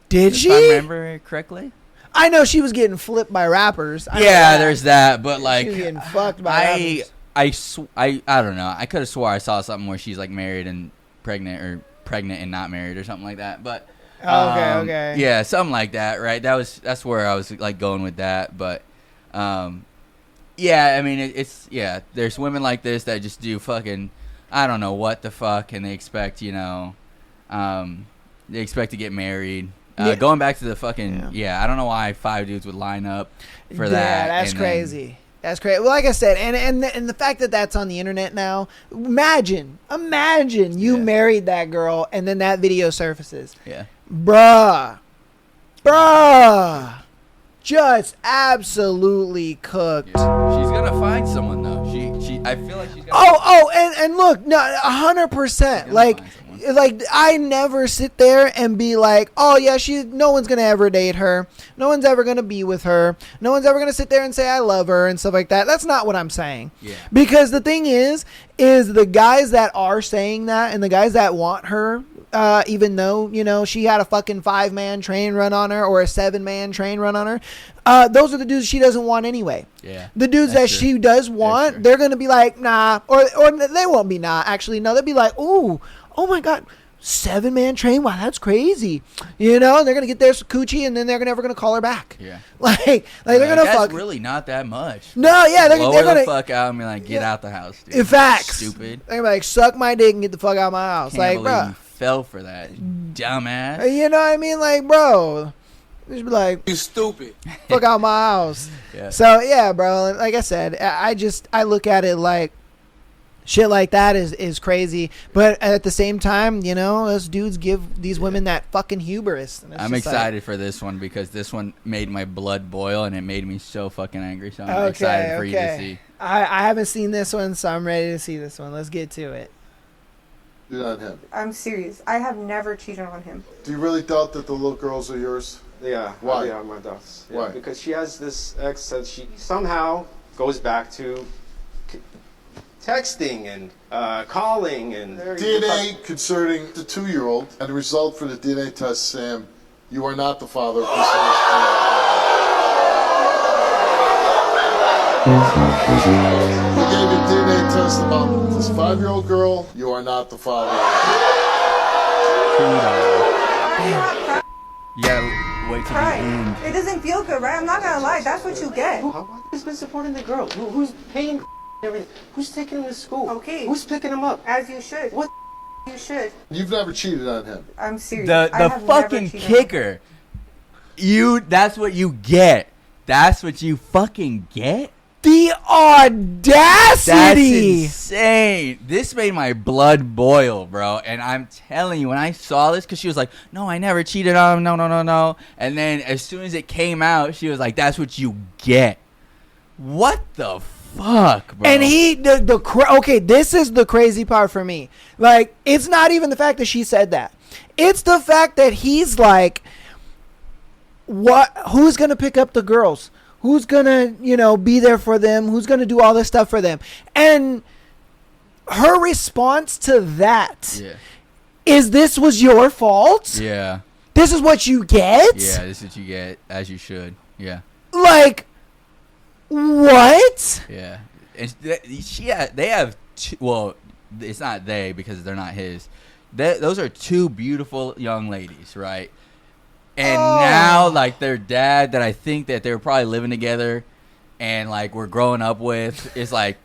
Did If she? I remember correctly. I know she was getting flipped by rappers. I know Yeah, that. there's that. But like, she was getting fucked by rappers. I don't know. I could have swore I saw something where she's like married and pregnant, or pregnant and not married, or something like that. But Okay. yeah, something like that, right? That's where I was like going with that. But yeah, I mean it's there's women like this that just do fucking I don't know what the fuck, and they expect they expect to get married. Yeah. Going back to the fucking I don't know why 5 dudes would line up for that. Yeah, that's and then- crazy. That's crazy. Well, like I said, and the fact that that's on the internet now. Imagine you married that girl, and then that video surfaces. Yeah. Bruh, just absolutely cooked. She's gonna find someone though. She I feel like she's gonna. And look, no, 100%. Like I never sit there and be like, oh yeah, no one's gonna ever date her, no one's ever gonna be with her, no one's ever gonna sit there and say I love her and stuff like that. That's not what I'm saying. Yeah. Because the thing is the guys that are saying that and the guys that want her, even though she had a fucking 5-man train run on her or a 7-man train run on her, those are the dudes she doesn't want anyway. Yeah. The dudes that she does want, they're gonna be like, nah, or they won't be nah. Actually, no, they'll be like, ooh, oh my god, 7-man train, wow, that's crazy. And they're gonna get their coochie, and then they're never gonna call her back. Yeah. Like they're gonna that's fuck. really not that much. No, yeah, they're Lower gonna the fuck out and be like, get out the house, dude. Facts. Stupid. They're gonna be like, suck my dick and get the fuck out of my house. Can't Like, believe bro, you fell for that, dumbass. you know what I mean? Like, bro, just be like, You stupid. fuck out my house. Yeah. So yeah, bro. Like I said, I look at it like shit like that is crazy, but at the same time, those dudes give these women that fucking hubris. And it's I'm just excited for this one because this one made my blood boil and it made me so fucking angry. So I'm Okay, excited for you to okay. see. I haven't seen this one, so I'm ready to see this one. Let's get to it. You're not him. I'm serious. I have never cheated on him. Do you really doubt that the little girls are yours? Yeah. Why? Yeah, my doubts. Yeah, Why? Because she has this ex that she somehow goes back to texting and calling and DNA concerning the 2-year-old, and the result for the DNA test, Sam, you are not the father of this little child. We gave a DNA test about this 5-year-old girl. You are not the father. You gotta wait till the end. Right. It doesn't feel good, right? I'm not gonna lie. That's what you get. Who's been supporting the girl? Who's paying everything? Who's taking him to school? Okay. Who's picking him up? As you should. What? You should. You've never cheated on him. I'm serious. The I have fucking never cheated on him. kicker. That's what you get. That's what you fucking get. The That's audacity! insane. This made my blood boil, bro. And I'm telling you, when I saw this, because she was like, no, I never cheated on him. No. And then as soon as it came out, she was like, that's what you get. What the fuck, bro? And okay, this is the crazy part for me. Like, it's not even the fact that she said that. It's the fact that he's like, who's gonna pick up the girls? Who's gonna, be there for them? Who's gonna do all this stuff for them? And her response to that is, "This was your fault. Yeah. This is what you get. Yeah, this is what you get, as you should. Yeah. Like, what? Yeah. And they have two, well, it's not they because they're not his. Those are 2 beautiful young ladies, right? And now, like, their dad that I think that they were probably living together and, like, we're growing up with is like,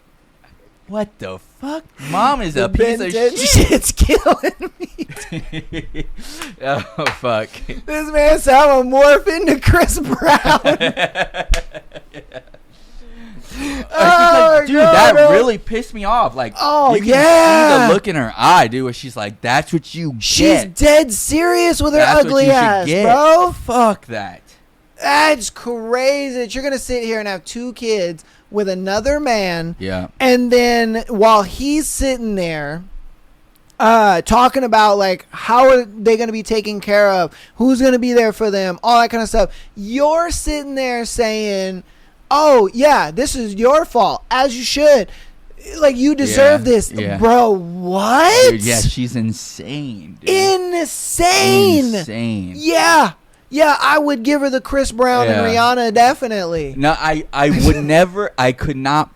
what the fuck? Mom is a piece of shit. Shit's killing me. Oh, fuck. This man sound morph into Chris Brown. Like, dude, that really pissed me off. Like, you can see the look in her eye, dude, where she's like, that's what you get. She's dead serious with her That's what ugly you should ass, get. bro. Fuck that. That's crazy that you're going to sit here and have 2 kids with another man. Yeah. And then while he's sitting there talking about like how are they going to be taken care of, who's going to be there for them, all that kind of stuff. You're sitting there saying, oh yeah, this is your fault, as you should. Like, you deserve this. Bro, what? Dude, yeah, she's insane, dude. Insane. Yeah, I would give her the Chris Brown and Rihanna, definitely. No, I would never. I could not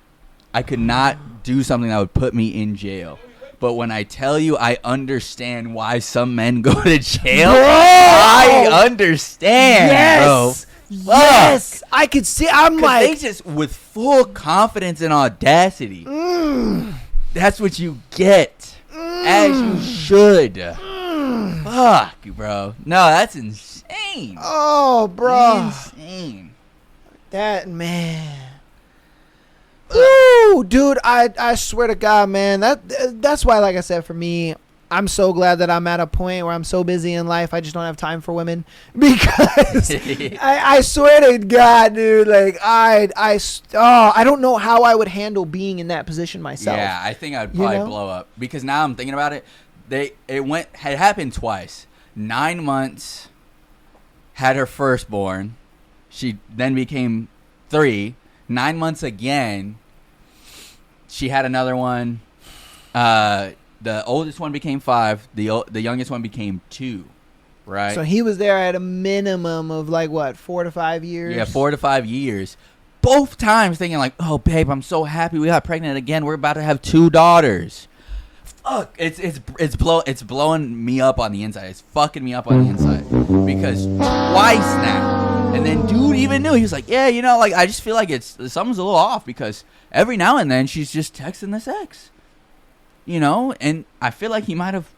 do something that would put me in jail. But when I tell you, I understand why some men go to jail. Bro! I understand, bro. Yes, I could see. I'm like, they just with full confidence and audacity. That's what you get, as you should. Fuck, bro. No, that's insane. Oh, bro, insane. That man. Woo, dude, I swear to God, man, that's why, like I said, for me, I'm so glad that I'm at a point where I'm so busy in life, I just don't have time for women, because I swear to God, dude, like I don't know how I would handle being in that position myself. Yeah, I think I'd probably blow up, because now I'm thinking about it. It happened twice. 9 months, had her firstborn. She then became 3. 9 months again. She had another one. The oldest one became 5. The youngest one became 2. Right. So he was there at a minimum of like what, 4 to 5 years? Yeah, 4 to 5 years. Both times thinking like, oh babe, I'm so happy we got pregnant again. We're about to have 2 daughters. Fuck, it's blowing me up on the inside. It's fucking me up on the inside, because twice now. And then dude even knew. He was like, yeah, you know, like I just feel like something's a little off, because every now and then she's just texting this ex. You know, and I feel like he might have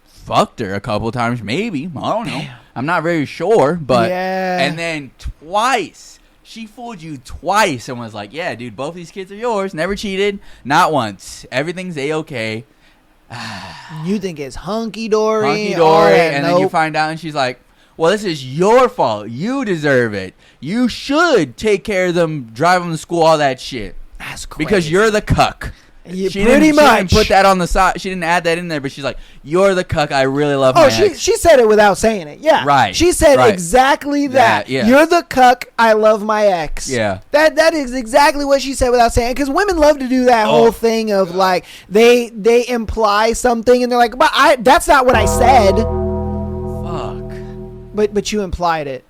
fucked her a couple times, maybe. I don't know. Damn. I'm not very sure, but and then twice. She fooled you twice and was like, yeah, dude, both these kids are yours. Never cheated. Not once. Everything's A-okay. You think it's hunky-dory. Hunky-dory, and then you find out and she's like, well, this is your fault. You deserve it. You should take care of them, drive them to school, all that shit. That's crazy. Because you're the cuck. She didn't put that on the side. She didn't add that in there, but she's like, you're the cuck. I really love my ex. She said it without saying it. Yeah. Right. She said exactly that. Yeah. You're the cuck. I love my ex. Yeah. That is exactly what she said without saying it, because women love to do that whole thing of like they imply something and they're like, but that's not what I said. Fuck. But you implied it.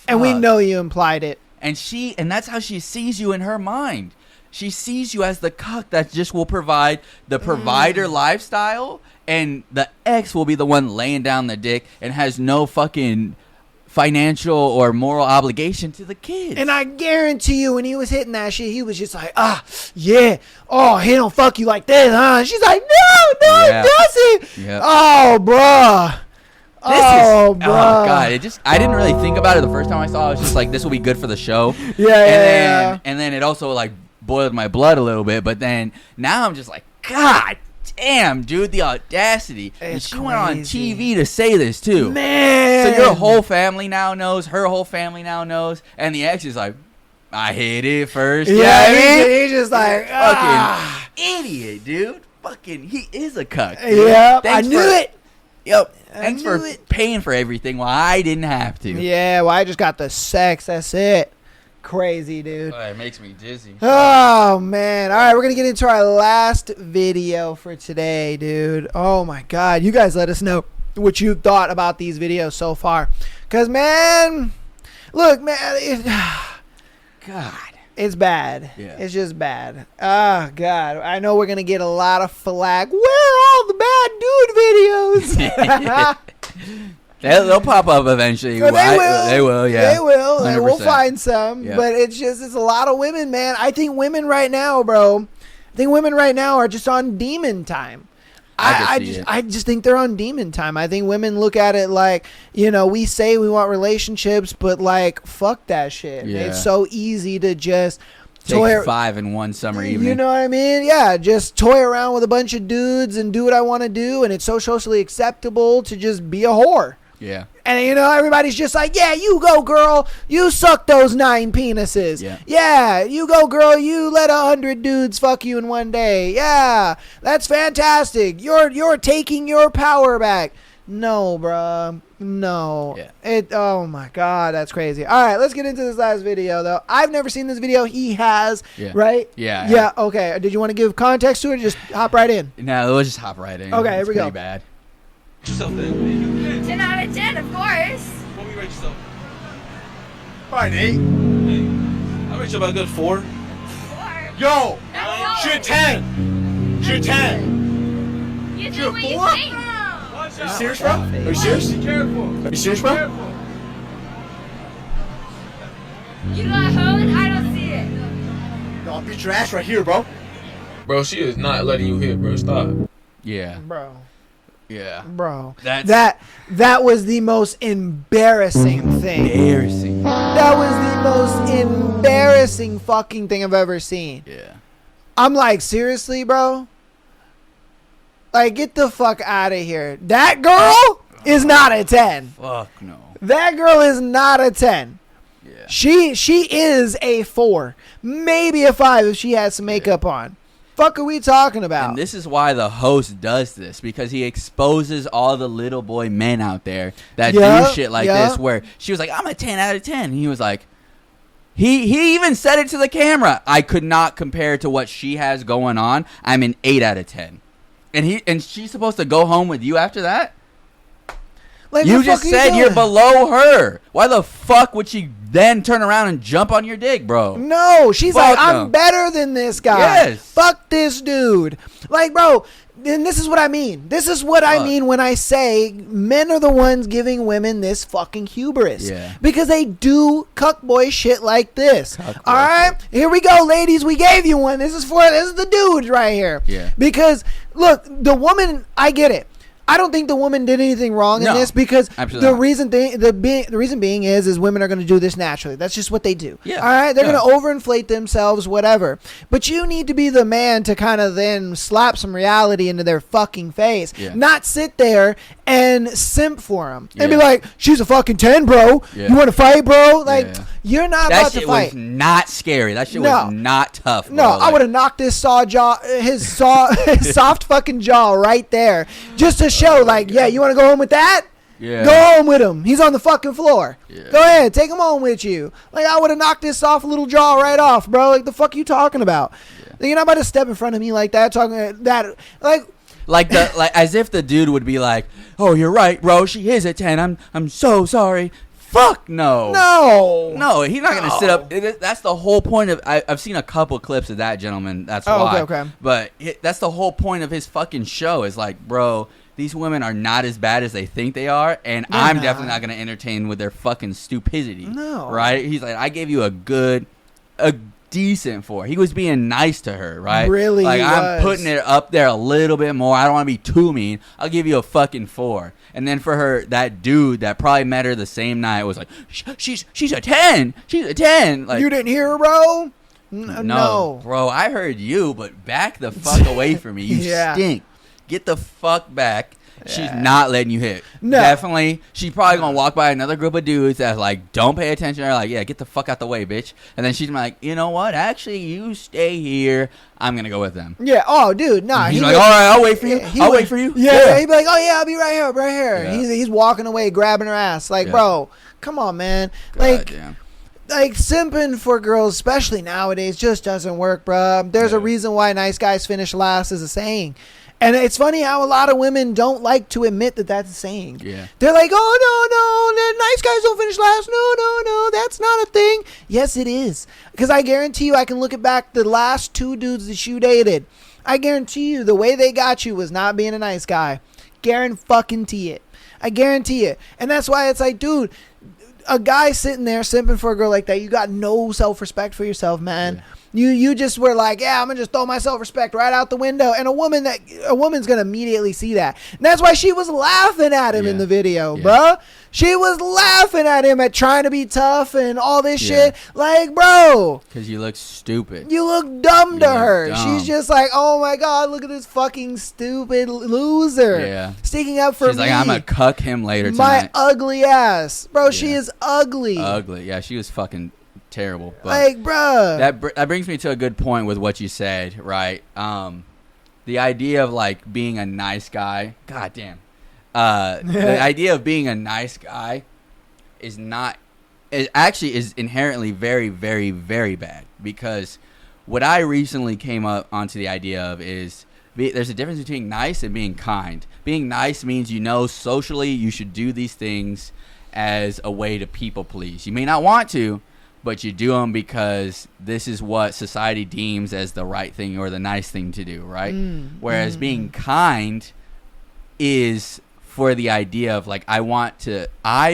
And we know you implied it. And that's how she sees you in her mind. She sees you as the cuck that just will provide the provider lifestyle, and the ex will be the one laying down the dick and has no fucking financial or moral obligation to the kids. And I guarantee you, when he was hitting that shit, he was just like, yeah. Oh, he don't fuck you like this, huh? And she's like, no, he doesn't. Yep. Oh, bruh. Oh god! I didn't really think about it the first time I saw it. I was just like, this will be good for the show. And then it also like boiled my blood a little bit. But then now I'm just like, god damn, dude, the audacity! And she went on TV to say this too, man. So your whole family now knows. Her whole family now knows, and the ex is like, I hit it first. Yeah, he's just like, fucking idiot, dude. Fucking, he is a cuck. Yeah, I knew it. Yep. Thanks for paying for everything while I didn't have to. Yeah, well, I just got the sex. That's it. Crazy, dude. Oh, it makes me dizzy. Oh, man. All right, we're going to get into our last video for today, dude. Oh, my God. You guys let us know what you thought about these videos so far. Because, man, look, man. God. It's bad. Yeah. It's just bad. Oh, God. I know we're going to get a lot of flack. Where are all the bad dude videos? They'll pop up eventually. So they will, yeah. They will. 100%. And we'll find some. Yeah. But it's a lot of women, man. I think women right now, bro, are just on demon time. I just think they're on demon time. I think women look at it like, we say we want relationships, but like, fuck that shit. Yeah. It's so easy to just take 5 in one summer evening. You know what I mean? Yeah, just toy around with a bunch of dudes and do what I want to do, and it's so socially acceptable to just be a whore. Yeah. And you know, everybody's just like, yeah, you go, girl. You suck those 9 penises. Yeah, you go, girl. You let 100 dudes fuck you in one day. Yeah, that's fantastic. You're taking your power back. No, bruh. No. Yeah. Oh my God, that's crazy. All right, let's get into this last video though. I've never seen this video. He has, right? Yeah. Yeah. Okay. Did you want to give context to it, or just hop right in? No, we'll just hop right in. Okay, here we go. Pretty bad. 10 out of 10, of course. What we rate yourself? Probably an 8. I rate you about a good 4. 4. Yo, That's shoot 10. Shoot 10. You Shoot think what you 4? think? Are you serious, bro? Are you serious? Be careful. Are you serious, bro? You got hose? I don't see it. No, I'll beat your ass right here, bro. Bro, she is not letting you hit, bro. Stop. Yeah. Bro. Yeah. Bro. That's That was the most embarrassing thing. embarrassing. That was the most embarrassing fucking thing I've ever seen. Yeah. I'm like, seriously, bro? Like, get the fuck out of here. That girl is not a 10. Fuck no. That girl is not a 10. Yeah. She is a 4. Maybe a 5 if she has some makeup on. Fuck are we talking about? And this is why the host does this, because he exposes all the little boy men out there that do shit like this, where she was like, I'm a 10 out of 10. And he was like, he even said it to the camera. I could not compare to what she has going on. I'm an 8 out of 10. And she's supposed to go home with you after that? Like, you what the just fuck are said you you're doing? below her. Why the fuck would she then turn around and jump on your dick, bro? No, she's Fuck like, I'm no. better than this guy. Yes. Fuck this dude. Like, bro, and this is what I mean. This is what I mean when I say men are the ones giving women this fucking hubris. Yeah. Because they do cuckboy shit like this. All right? Here we go, ladies. We gave you one. This is the dudes right here. Yeah. Because, look, the woman, I get it. I don't think the woman did anything wrong in this, because the reason being is women are going to do this naturally. That's just what they do. Yeah. All right, they're going to overinflate themselves, whatever. But you need to be the man to kind of then slap some reality into their fucking face, not sit there and simp for them and be like, "She's a fucking 10, bro. You want to fight, bro?" Like, you're not that about shit to fight. was not scary. That shit was not tough, bro. No, I would have knocked his his soft fucking jaw right there, just to show, like, yeah, you want to go home with that? Yeah. Go home with him. He's on the fucking floor. Yeah. Go ahead, take him home with you. Like, I would have knocked his soft little jaw right off, bro. Like, the fuck you talking about? Yeah. You're not about to step in front of me like that, talking that, like as if the dude would be like, "Oh, you're right, bro. She is a 10. I'm so sorry." Fuck no. No, he's not gonna sit up. That's the whole point of. I've seen a couple clips of that gentleman. That's why. Okay. But that's the whole point of his fucking show. Is like, bro, these women are not as bad as they think they are, and I'm definitely not gonna entertain with their fucking stupidity. No. Right? He's like, I gave you a decent 4. He was being nice to her, right? Really, like, he I'm was. putting it up there a little bit more. I don't want to be too mean. I'll give you a fucking 4. And then for her, that dude that probably met her the same night was like, she's a 10. She's a 10. Like, you didn't hear her, bro? No, bro. I heard you, but back the fuck away from me. You stink. Get the fuck back. She's not letting you hit. No. Definitely. She's probably going to walk by another group of dudes that's like, don't pay attention. They're like, yeah, get the fuck out the way, bitch. And then she's like, you know what? Actually, you stay here. I'm going to go with them. Yeah. Oh, dude. Nah. He's like, all right, I'll wait for you. I'll wait for you. Yeah. He'd be like, oh, yeah, I'll be right here, right here. Yeah. He's walking away, grabbing her ass. Like, bro, come on, man. Like, simping for girls, especially nowadays, just doesn't work, bro. There's a reason why nice guys finish last is a saying. And it's funny how a lot of women don't like to admit that that's a saying. Yeah. They're like, oh, no, nice guys don't finish last. No, that's not a thing. Yes, it is. Because I guarantee you, I can look back the last 2 dudes that you dated. I guarantee you, the way they got you was not being a nice guy. Guarantee it. I guarantee it. And that's why it's like, dude, a guy sitting there simping for a girl like that, you got no self-respect for yourself, man. Yeah. You just were like, yeah, I'm gonna just throw my self-respect right out the window. And a woman's gonna immediately see that. And that's why she was laughing at him in the video, bruh. She was laughing at him at trying to be tough and all this shit. Like, bro. Because you look stupid. You look dumb to her. Dumb. She's just like, oh my God, look at this fucking stupid loser. Yeah. Sticking up for me. She's like, I'm going to cuck him later my tonight. ugly ass. Bro, she is ugly. Ugly. Yeah, she was fucking terrible. But like, bruh. That brings me to a good point with what you said, right? The idea of, like, being a nice guy. God damn. The idea of being a nice guy is inherently very, very, very bad, because what I recently came up onto the idea of is there's a difference between nice and being kind. Being nice means, socially you should do these things as a way to people please. You may not want to, but you do them because this is what society deems as the right thing or the nice thing to do, right? Whereas being kind is for the idea of, like, I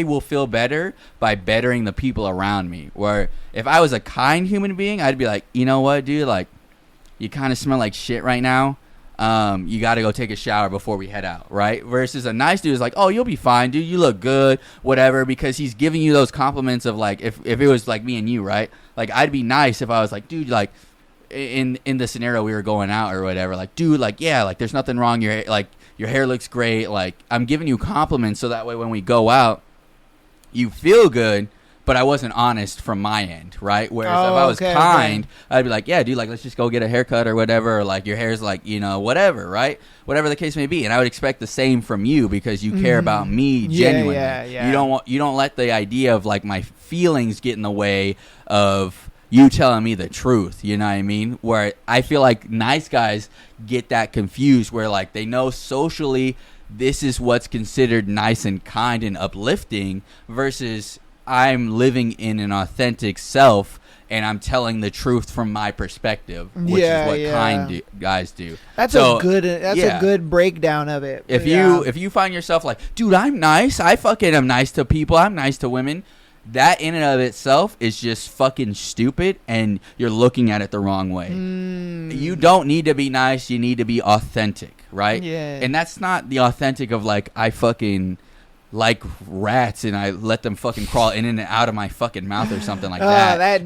will feel better by bettering the people around me. Where if I was a kind human being, I'd be like, you know what, dude, like, you kind of smell like shit right now. You got to go take a shower before we head out, right? Versus a nice dude is like, oh, you'll be fine, dude. You look good, whatever, because he's giving you those compliments of, like, if it was like me and you, right? Like, I'd be nice if I was like, dude, like, in the scenario we were going out or whatever, like, dude, like, yeah, like, there's nothing wrong. Your hair looks great. Like, I'm giving you compliments so that way when we go out, you feel good, but I wasn't honest from my end, right? Whereas if I was kind, I'd be like, yeah, dude, like, let's just go get a haircut or whatever, or like, your hair's like, whatever, right? Whatever the case may be. And I would expect the same from you because you care about me genuinely. Yeah. You don't let the idea of, like, my feelings get in the way of you telling me the truth, you know what I mean? Where I feel like nice guys get that confused, where, like, they know socially this is what's considered nice and kind and uplifting, versus I'm living in an authentic self and I'm telling the truth from my perspective, which is what kind guys do. That's a good breakdown of it. If you find yourself like, dude, I'm nice, I fucking am nice to people, I'm nice to women, that in and of itself is just fucking stupid, and you're looking at it the wrong way. You don't need to be nice, you need to be authentic, right? Yeah. And that's not the authentic of, like, I fucking like rats and I let them fucking crawl in and out of my fucking mouth or something like that.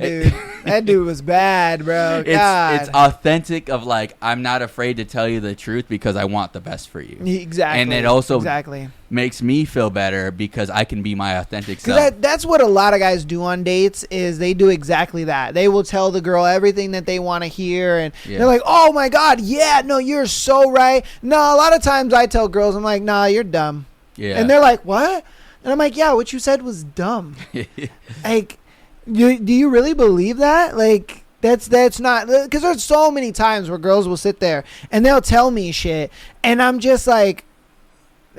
That dude was bad, bro. It's authentic of, like, I'm not afraid to tell you the truth because I want the best for you. Exactly. And it also makes me feel better because I can be my authentic self. That's what a lot of guys do on dates, is they do exactly that. They will tell the girl everything that they want to hear, and they're like, oh my God, yeah, no, you're so right. No, a lot of times I tell girls, I'm like, nah, you're dumb. Yeah. And they're like, what? And I'm like, yeah, what you said was dumb. Like, do you really believe that? Like, that's not, because there's so many times where girls will sit there and they'll tell me shit, and I'm just like,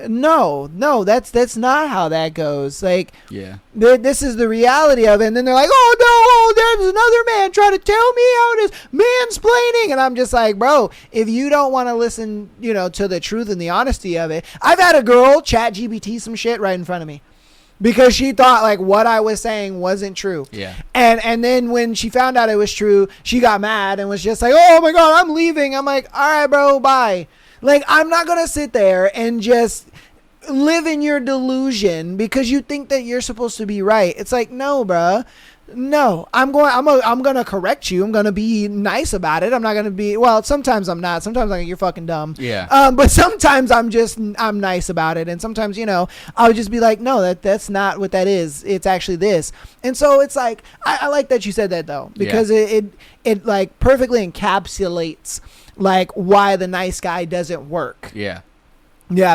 no, that's not how that goes. Like, this is the reality of it. And then they're like, oh no, there's another man trying to tell me how it is, mansplaining. And I'm just like, bro, if you don't want to listen, to the truth and the honesty of it. I've had a girl chat GPT some shit right in front of me because she thought, like, what I was saying wasn't true. Yeah. And then when she found out it was true, she got mad and was just like, oh my God, I'm leaving. I'm like, all right, bro, bye. Like, I'm not going to sit there and just live in your delusion because you think that you're supposed to be right. It's like, no, bruh. No, I'm going to correct you. I'm going to be nice about it. I'm not going to be, well, sometimes I'm not. Sometimes I'm like, you're fucking dumb. Yeah. But sometimes I'm nice about it. And sometimes, I'll just be like, no, that's not what that is. It's actually this. And so it's like, I like that you said that though, because it like perfectly encapsulates like why the nice guy doesn't work. Yeah,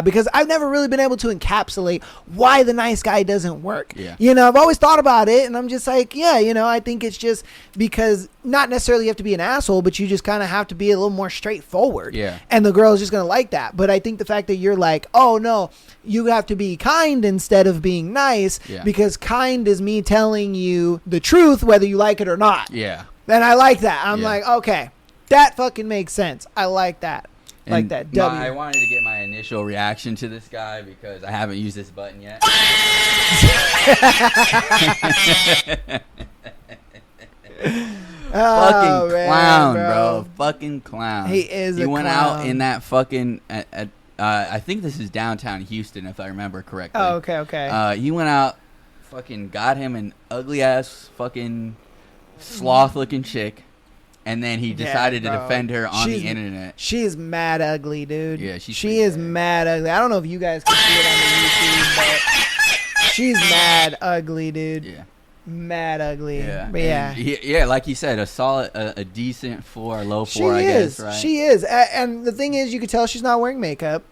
because I've never really been able to encapsulate why the nice guy doesn't work. I've always thought about it, and I'm just like, I think it's just because not necessarily you have to be an asshole, but you just kind of have to be a little more straightforward. And the girl is just going to like that. But I think the fact that you're like, oh no, you have to be kind instead of being nice, because kind is me telling you the truth whether you like it or not. Then I like that. I'm like, okay, that fucking makes sense. I like that. And like that W. I wanted to get my initial reaction to this guy because I haven't used this button yet. Fucking man, clown, bro. Fucking clown. He is He a went clown. out in that fucking. I think this is downtown Houston, if I remember correctly. Oh, okay. He went out, fucking got him an ugly ass fucking sloth looking chick, and then he decided to bro. defend her on She's- the internet. She's mad ugly, dude. Yeah, she's she pretty is bad. mad ugly. I don't know if you guys can see it on the YouTube, but she's mad ugly, dude. Yeah. Mad ugly. Yeah, But yeah. And yeah, like you said, a solid, a decent 4, low 4, She I is. guess, right? She is. And the thing is, you can tell she's not wearing makeup.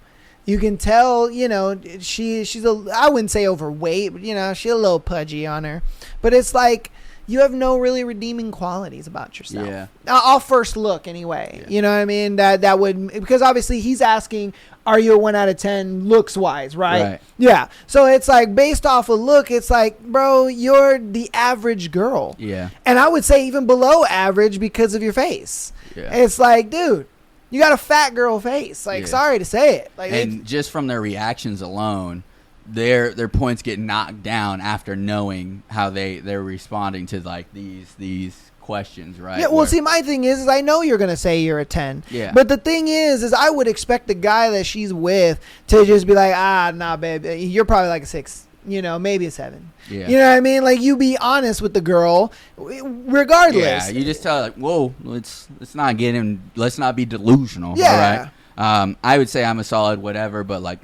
You can tell, you know, she's I wouldn't say overweight, but, you know, she's a little pudgy on her. But it's like, you have no really redeeming qualities about yourself. Yeah. I'll first look anyway. Yeah. You know what I mean? That would, because obviously he's asking, are you a 1 out of 10 looks wise, right? Right. Yeah. So it's like, based off of look, it's like, bro, you're the average girl. Yeah. And I would say even below average because of your face. Yeah. It's like, dude, you got a fat girl face. Like, Yeah. sorry to say it. Like, And just from their reactions alone, their points get knocked down after knowing how they're responding to like these questions, right? yeah, well, Where- see, my thing is I know you're gonna say you're a 10. Yeah. But the thing is I would expect the guy that she's with to just be like, nah, babe, you're probably like a 6. You know, maybe a 7. Yeah. You know what I mean? Like, you be honest with the girl, regardless. Yeah, you just tell her, like, whoa, let's not be delusional. Yeah. All right. I would say I'm a solid whatever, but like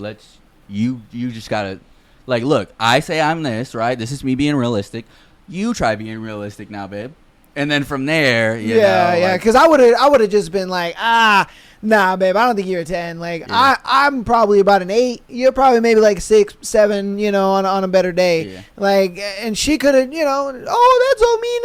you just gotta like look. I say I'm this, right? This is me being realistic. You try being realistic now, babe. And then from there, you know, like- because I would have just been like, nah, babe, I don't think you're a 10. Like, Yeah. I'm probably about an 8. You're probably maybe like a 6, 7, you know, on a better day. Yeah. Like, and she could have, you know, oh, that's so mean.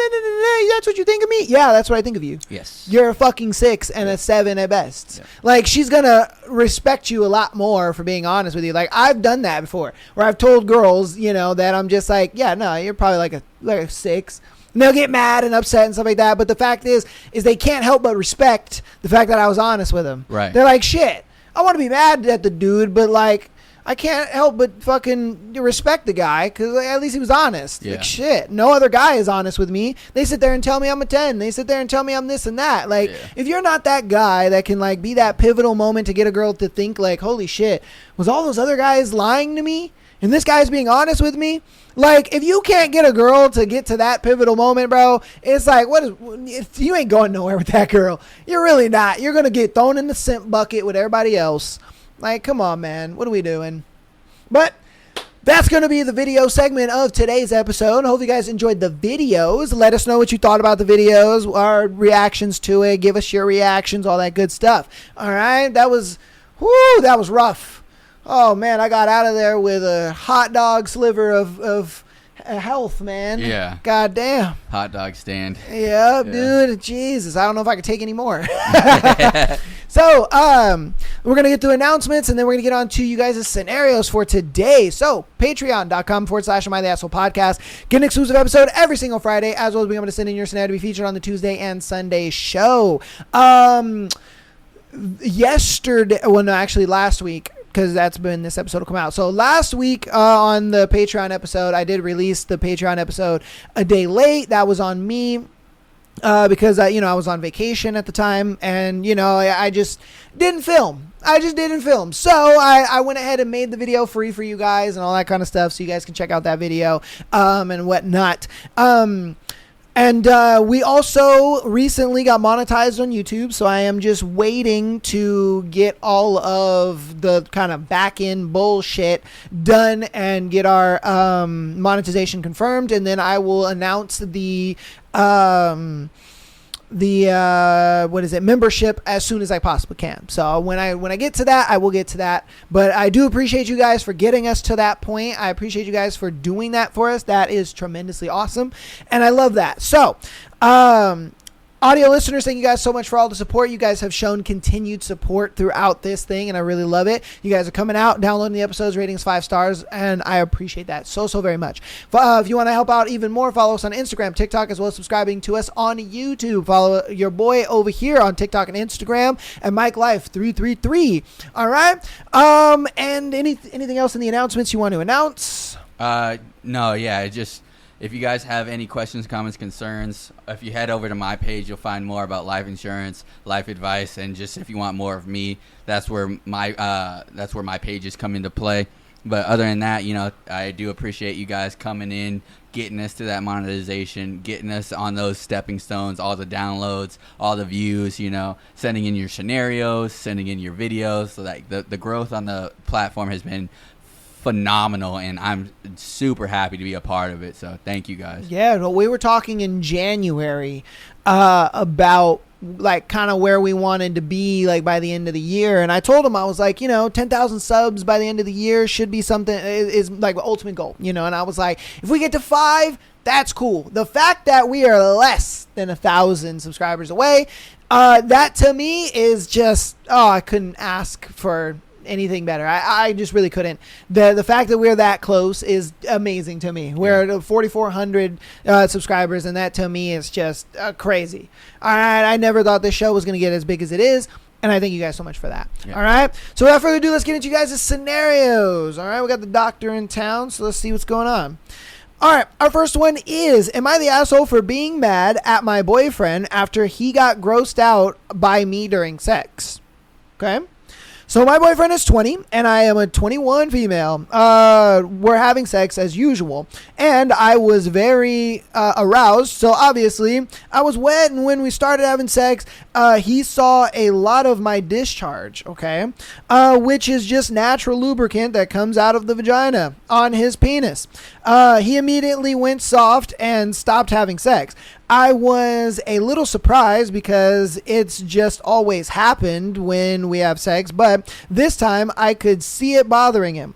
That's what you think of me. Yeah, that's what I think of you. Yes. You're a fucking 6 and a 7 at best. Yeah. Like, she's gonna respect you a lot more for being honest with you. Like, I've done that before, where I've told girls, you know, that I'm just like, yeah, no, you're probably like a 6. And they'll get mad and upset and stuff like that. But the fact is they can't help but respect the fact that I was honest with them. Right. They're like, shit, I want to be mad at the dude, but like, I can't help but fucking respect the guy because at least he was honest. Yeah. Like, shit, no other guy is honest with me. They sit there and tell me I'm a 10. They sit there and tell me I'm this and that. Like, Yeah. if you're not that guy that can like be that pivotal moment to get a girl to think like, holy shit, was all those other guys lying to me? And this guy's being honest with me? Like, if you can't get a girl to get to that pivotal moment, bro, it's like, you ain't going nowhere with that girl. You're really not. You're going to get thrown in the simp bucket with everybody else. Like, come on, man. What are we doing? But that's going to be the video segment of today's episode. I hope you guys enjoyed the videos. Let us know what you thought about the videos, our reactions to it. Give us your reactions, all that good stuff. All right? That was rough. Oh, man, I got out of there with a hot dog sliver of health, man. Yeah. God damn. Hot dog stand. Yeah, dude. Jesus. I don't know if I could take any more. So, we're going to get to announcements, and then we're going to get on to you guys' scenarios for today. So, patreon.com/Am I the Asshole podcast. Get an exclusive episode every single Friday, as well as being able to send in your scenario to be featured on the Tuesday and Sunday show. Last week, because that's when this episode will come out. So last week on the Patreon episode, I did release the Patreon episode a day late. That was on me. Because I was on vacation at the time, and I just didn't film. So I went ahead and made the video free for you guys and all that kind of stuff, so you guys can check out that video and whatnot. And we also recently got monetized on YouTube, so I am just waiting to get all of the kind of back-end bullshit done and get our monetization confirmed, and then I will announce the membership as soon as I possibly can. So when I get to that, I will get to that. But I do appreciate you guys for getting us to that point. I appreciate you guys for doing that for us. That is tremendously awesome, and I love that. So, audio listeners, thank you guys so much for all the support. You guys have shown continued support throughout this thing, and I really love it. You guys are coming out, downloading the episodes, ratings 5 stars, and I appreciate that so very much. If you want to help out even more, follow us on Instagram, TikTok, as well as subscribing to us on YouTube. Follow your boy over here on TikTok and Instagram at MikeLife333. All right. And anything else in the announcements you want to announce? No, yeah, just if you guys have any questions, comments, concerns, if you head over to my page, you'll find more about life insurance, life advice, and just if you want more of me, that's where my pages come into play. But other than that, you know, I do appreciate you guys coming in, getting us to that monetization, getting us on those stepping stones, all the downloads, all the views, you know, sending in your scenarios, sending in your videos. So that the growth on the platform has been phenomenal, and I'm super happy to be a part of it. So thank you guys. Yeah, no, we were talking in January about like kind of where we wanted to be like by the end of the year, and I told him, I was like, you know, 10,000 subs by the end of the year should be something, is like the ultimate goal, you know. And I was like, if we get to 5, that's cool. The fact that we are less than 1,000 subscribers away, that to me is just, I couldn't ask for anything better. I just really couldn't. The fact that we're that close is amazing to me. We're at 4,400 subscribers, and that to me is just crazy. All right, I never thought this show was going to get as big as it is, and I thank you guys so much for that. All right, so without further ado, let's get into you guys' scenarios. All right, we got the doctor in town, so let's see what's going on. All right, our first one is, am I the asshole for being mad at my boyfriend after he got grossed out by me during sex? Okay. So my boyfriend is 20, and I am a 21 female. We're having sex as usual, and I was very aroused, so obviously I was wet, and when we started having sex, he saw a lot of my discharge, okay, which is just natural lubricant that comes out of the vagina on his penis. He immediately went soft and stopped having sex. I was a little surprised because it's just always happened when we have sex, but this time I could see it bothering him.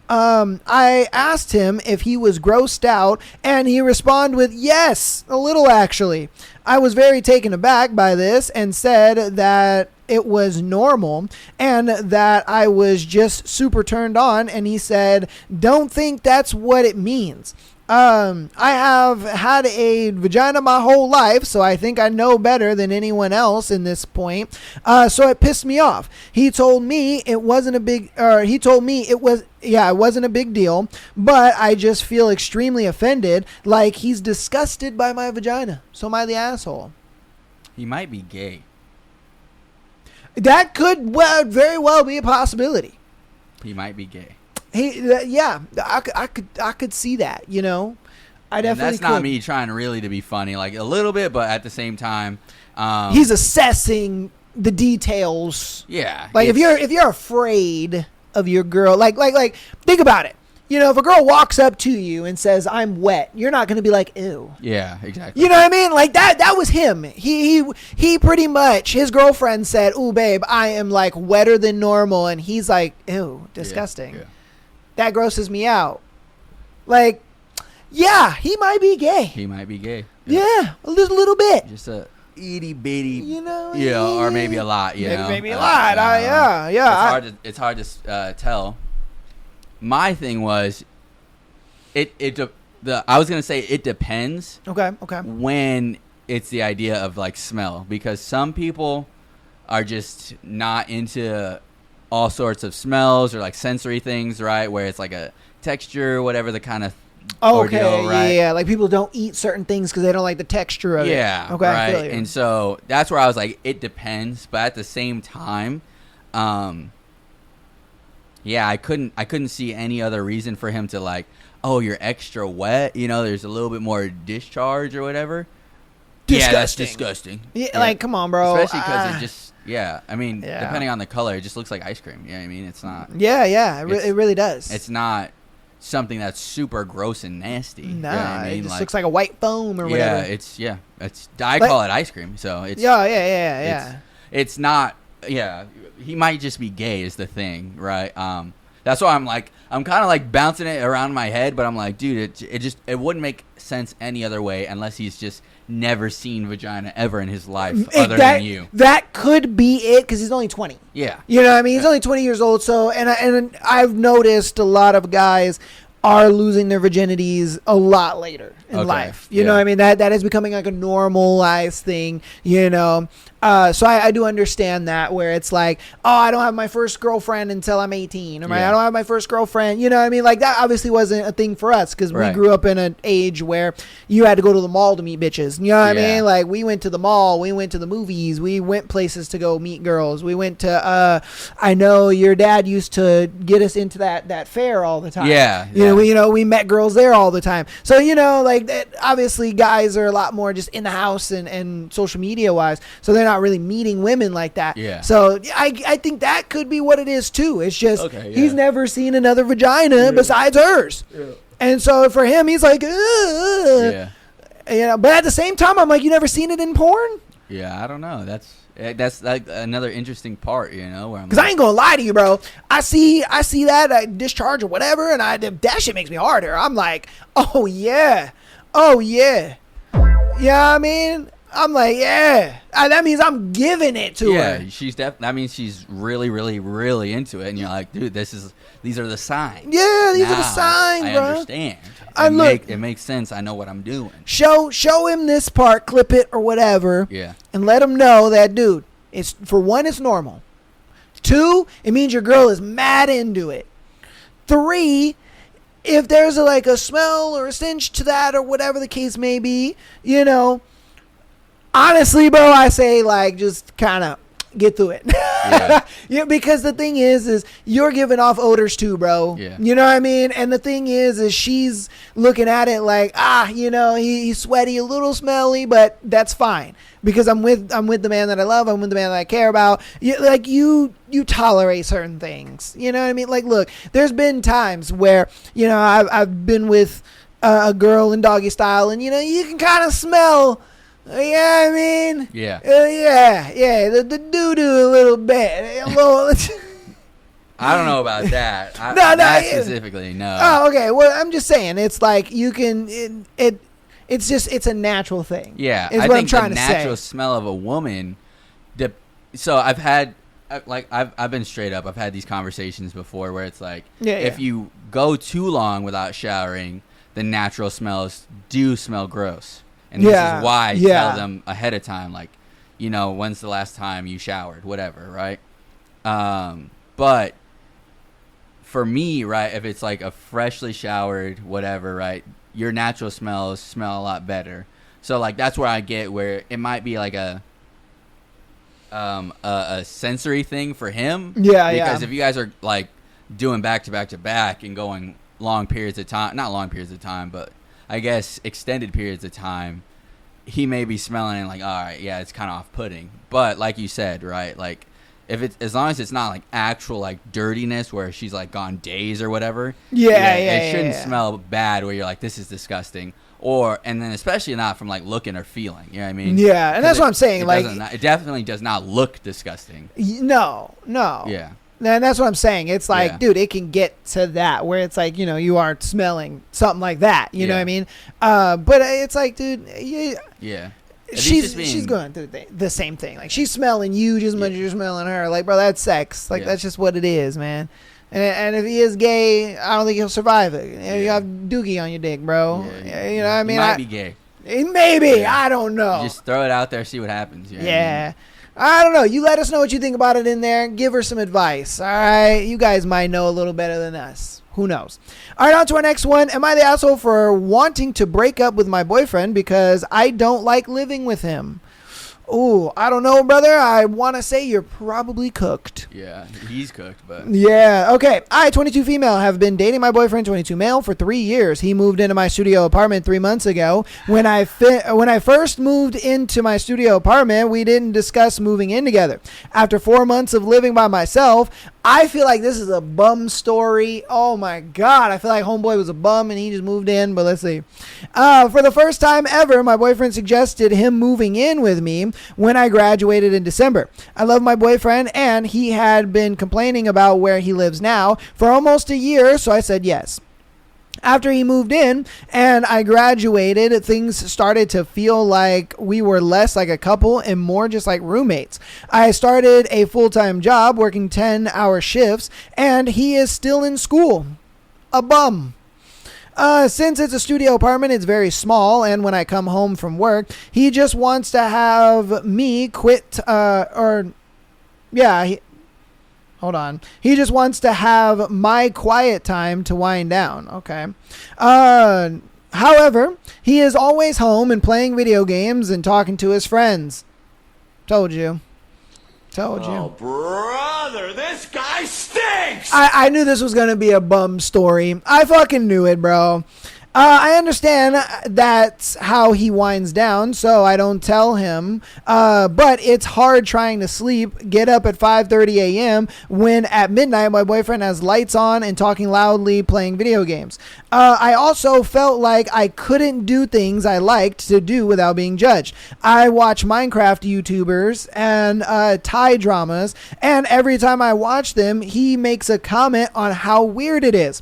I asked him if he was grossed out, and he responded with yes, a little actually. I was very taken aback by this and said that it was normal and that I was just super turned on, and he said, don't think that's what it means. I have had a vagina my whole life, so I think I know better than anyone else in this point. So it pissed me off. He told me it wasn't a big, it wasn't a big deal, but I just feel extremely offended, like he's disgusted by my vagina. So am I the asshole? He might be gay. That could very well be a possibility. He might be gay. I could see that, you know. I definitely that's not me trying really to be funny, like a little bit, but at the same time, he's assessing the details. Yeah. Like if you're afraid of your girl, like think about it. You know, if a girl walks up to you and says, I'm wet, you're not going to be like, ew. Yeah, exactly. You know what I mean? Like that was him. He pretty much, his girlfriend said, ooh, babe, I am like wetter than normal. And he's like, ew, disgusting. Yeah. That grosses me out. Like, yeah, he might be gay. He might be gay. Yeah, a little bit. Just a itty bitty, you know, or maybe a lot. Maybe a lot. Yeah. It's hard to tell. My thing was, I was gonna say it depends. Okay. When it's the idea of like smell, because some people are just not into all sorts of smells or like sensory things, right? Where it's like a texture, whatever the kind of ordeal, right? Yeah, like people don't eat certain things because they don't like the texture of it. Yeah, okay, right. I feel you. And so that's where I was like, it depends, but at the same time, yeah, I couldn't see any other reason for him to like, oh, you're extra wet, you know, there's a little bit more discharge or whatever. Disgusting. Yeah, that's disgusting. Yeah, like, come on, bro. Especially because it just, I mean, depending on the color, it just looks like ice cream. You know what I mean? It's not. Yeah, it really does. It's not something that's super gross and nasty. Nah, you know what I mean? it just looks like a white foam or whatever. I call it ice cream, so it's. Yeah. It's not. Yeah, he might just be gay is the thing, right? That's why I'm kind of like bouncing it around in my head, but I'm like, dude, it wouldn't make sense any other way unless he's just never seen vagina ever in his life other than you. That could be it because he's only 20. Yeah. You know what I mean? He's only 20 years old. So, and I've noticed a lot of guys are losing their virginities a lot later. in Okay, life. You know what I mean? That is becoming like a normalized thing, you know. So I do understand that, where it's like, oh, I don't have my first girlfriend until I'm 18. Or I don't have my first girlfriend. You know what I mean? Like, that obviously wasn't a thing for us because we grew up in an age where you had to go to the mall to meet bitches. You know what I mean? Like, we went to the mall. We went to the movies. We went places to go meet girls. We went to, I know your dad used to get us into that fair all the time. Yeah. You know, we met girls there all the time. So, you know, like, that, obviously guys are a lot more just in the house and social media wise. So they're not really meeting women like that. Yeah. So I think that could be what it is too. It's just he's never seen another vagina besides hers. Yeah. And so for him, he's like, ugh. You know, but at the same time, I'm like, you never seen it in porn? Yeah, I don't know. That's like another interesting part, you know, where I'm because I ain't gonna lie to you, bro. I see that discharge or whatever, and that shit makes me harder. I'm like, oh yeah. Yeah, I mean, I'm like, yeah. That means I'm giving it to her. Yeah, that means she's really, really, really into it, and you're like, dude, these are the signs. Yeah, these are the signs, I bro. understand. It makes sense. I know what I'm doing. Show him this part, clip it or whatever. Yeah. And let him know that, dude, it's for one, it's normal. 2, it means your girl is mad into it. 3, if there's a smell or a stench to that or whatever the case may be, you know, honestly, bro, I say, like, just kind of get through it. Yeah, because the thing is you're giving off odors too, bro. Yeah. You know what I mean? And the thing is she's looking at it like, you know, he's sweaty, a little smelly, but that's fine because I'm with the man that I love. I'm with the man that I care about. You tolerate certain things. You know what I mean? Like, look, there's been times where, you know, I've been with a girl in doggy style, and, you know, you can kind of smell. Yeah, I mean, the doo-doo a little bit. I don't know about that. Specifically, no. Oh, okay. Well, I'm just saying, it's like you can. It's a natural thing. Yeah, is I what think I'm trying the to natural say. smell of a woman. So I've been straight up. I've had these conversations before where it's like, if you go too long without showering, the natural smells do smell gross. And this is why I tell them ahead of time, like, you know, when's the last time you showered, whatever, right? But for me, right, if it's like a freshly showered, whatever, right, your natural smells smell a lot better. So, like, that's where I get where it might be like a sensory thing for him. Yeah, because if you guys are, like, doing back to back to back and going long periods of time, not long periods of time, but I guess extended periods of time, he may be smelling and like, all right, yeah, it's kind of off-putting. But like you said, right, like, if it's, as long as it's not like actual like dirtiness where she's like gone days or whatever, it shouldn't smell bad where you're like, this is disgusting. And then especially not from like looking or feeling, you know what I mean? Yeah, and that's what I'm saying. It definitely does not look disgusting. No. Yeah. And that's what I'm saying. It's like, dude, it can get to that where it's like, you know, you aren't smelling something like that. You know what I mean? But it's like, dude, she's going through the same thing. Like, she's smelling you just as much as you're smelling her. Like, bro, that's sex. Like, that's just what it is, man. And if he is gay, I don't think he'll survive it. You have doogie on your dick, bro. Yeah, you know what I mean? He might be gay. Maybe. I don't know. You just throw it out there, see what happens. You know what I mean? I don't know. You let us know what you think about it in there. Give her some advice. All right. You guys might know a little better than us. Who knows? All right. On to our next one. Am I the asshole for wanting to break up with my boyfriend because I don't like living with him? Ooh, I don't know, brother. I want to say you're probably cooked. Yeah, he's cooked, but... Yeah, okay. I, 22 female, have been dating my boyfriend, 22 male, for 3 years. He moved into my studio apartment 3 months ago. When I first moved into my studio apartment, we didn't discuss moving in together. After 4 months of living by myself, I feel like this is a bum story. Oh, my God. I feel like homeboy was a bum and he just moved in, but let's see. For the first time ever, my boyfriend suggested him moving in with me when I graduated in December. I love my boyfriend, and he had been complaining about where he lives now for almost a year, so I said yes. After he moved in and I graduated, things started to feel like we were less like a couple and more just like roommates. I started a full-time job working 10-hour shifts, and he is still in school. A bum. Since it's a studio apartment, it's very small, and when I come home from work, he just wants to have me quit, hold on. He just wants to have my quiet time to wind down. Okay. However, he is always home and playing video games and talking to his friends. Told you. Oh, brother, this guy stinks! I knew this was going to be a bum story. I fucking knew it, bro. I understand that's how he winds down, so I don't tell him. But it's hard trying to sleep, get up at 5:30 a.m. when at midnight my boyfriend has lights on and talking loudly, playing video games. I also felt like I couldn't do things I liked to do without being judged. I watch Minecraft YouTubers and Thai dramas, and every time I watch them, he makes a comment on how weird it is.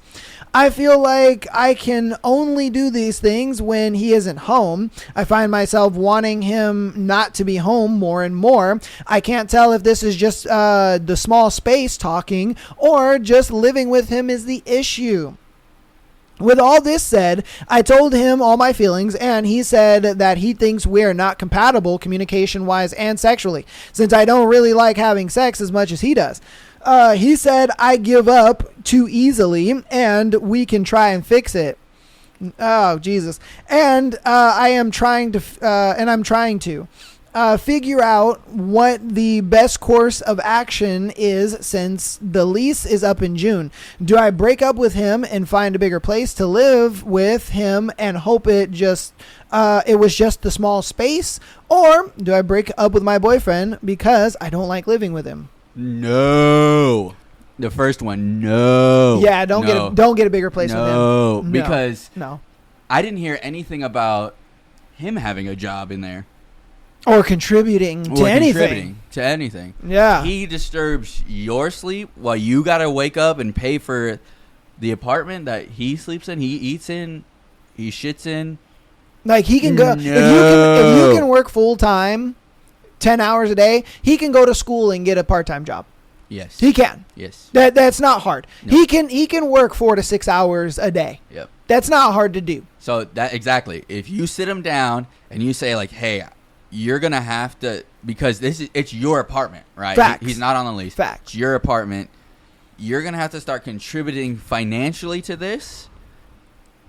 I feel like I can only do these things when he isn't home. I find myself wanting him not to be home more and more. I can't tell if this is just the small space talking or just living with him is the issue. With all this said, I told him all my feelings, and he said that he thinks we're not compatible communication-wise and sexually, since I don't really like having sex as much as he does. He said I give up too easily and we can try and fix it. Oh, Jesus. And I'm trying to figure out what the best course of action is since the lease is up in June. Do I break up with him and find a bigger place to live with him and hope it was just the small space? Or do I break up with my boyfriend because I don't like living with him? No. The first one, no. Yeah, don't get a bigger place with him. No, because no. I didn't hear anything about him having a job in there. Or contributing to anything. Yeah. He disturbs your sleep while you got to wake up and pay for the apartment that he sleeps in, he eats in, he shits in. Like he can go, if you can work full time, 10 hours a day, he can go to school and get a part-time job. Yes. He can. Yes. That's not hard. Nope. He can work 4 to 6 hours a day. Yep. That's not hard to do. So that exactly. If you sit him down and you say like, "Hey, you're going to have to, because it's your apartment, right? Facts. He's not on the lease. Facts. It's your apartment. You're going to have to start contributing financially to this."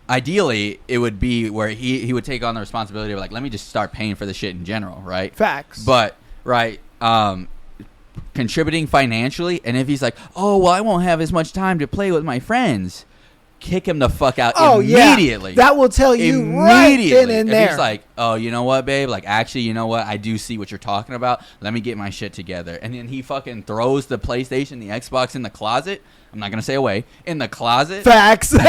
Ideally, it would be where he would take on the responsibility of like, let me just start paying for the shit in general, right? Facts. But, right, contributing financially, and if he's like, oh, well, I won't have as much time to play with my friends, kick him the fuck out immediately. Yeah. That will tell you right then and there. If he's like, oh, you know what, babe? Like, actually, you know what? I do see what you're talking about. Let me get my shit together. And then he fucking throws the PlayStation, the Xbox in the closet. I'm not going to say away. In the closet. Facts. And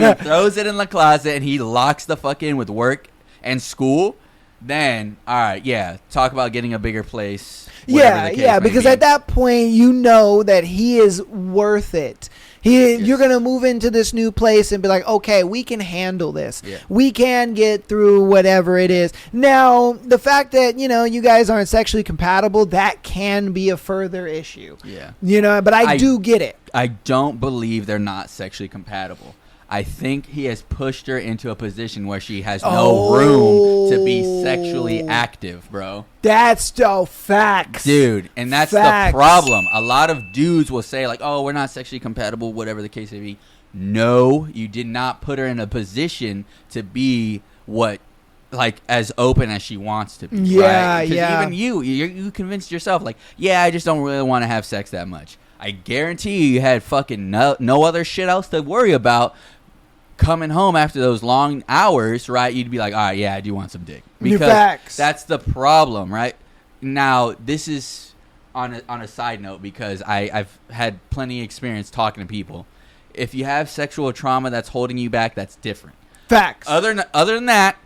he throws it in the closet and he locks the fuck in with work and school. Then, all right, yeah, talk about getting a bigger place. Yeah, because at that point, you know that he is worth it. You're going to move into this new place and be like, okay, we can handle this. Yeah. We can get through whatever it is. Now, the fact that, you guys aren't sexually compatible, that can be a further issue. Yeah. But I do get it. I don't believe they're not sexually compatible. I think he has pushed her into a position where she has no room to be sexually active, bro. That's the facts. Dude, and that's the problem. A lot of dudes will say, like, oh, we're not sexually compatible, whatever the case may be. No, you did not put her in a position to be as open as she wants to be. Yeah, right? 'Cause yeah. even you convinced yourself, like, yeah, I just don't really want to have sex that much. I guarantee you had fucking no other shit else to worry about. Coming home after those long hours, right, you'd be like, all right, yeah, I do want some dick. Because that's the problem, right? Now, this is on a side note because I've had plenty of experience talking to people. If you have sexual trauma that's holding you back, that's different. Facts. Other than that,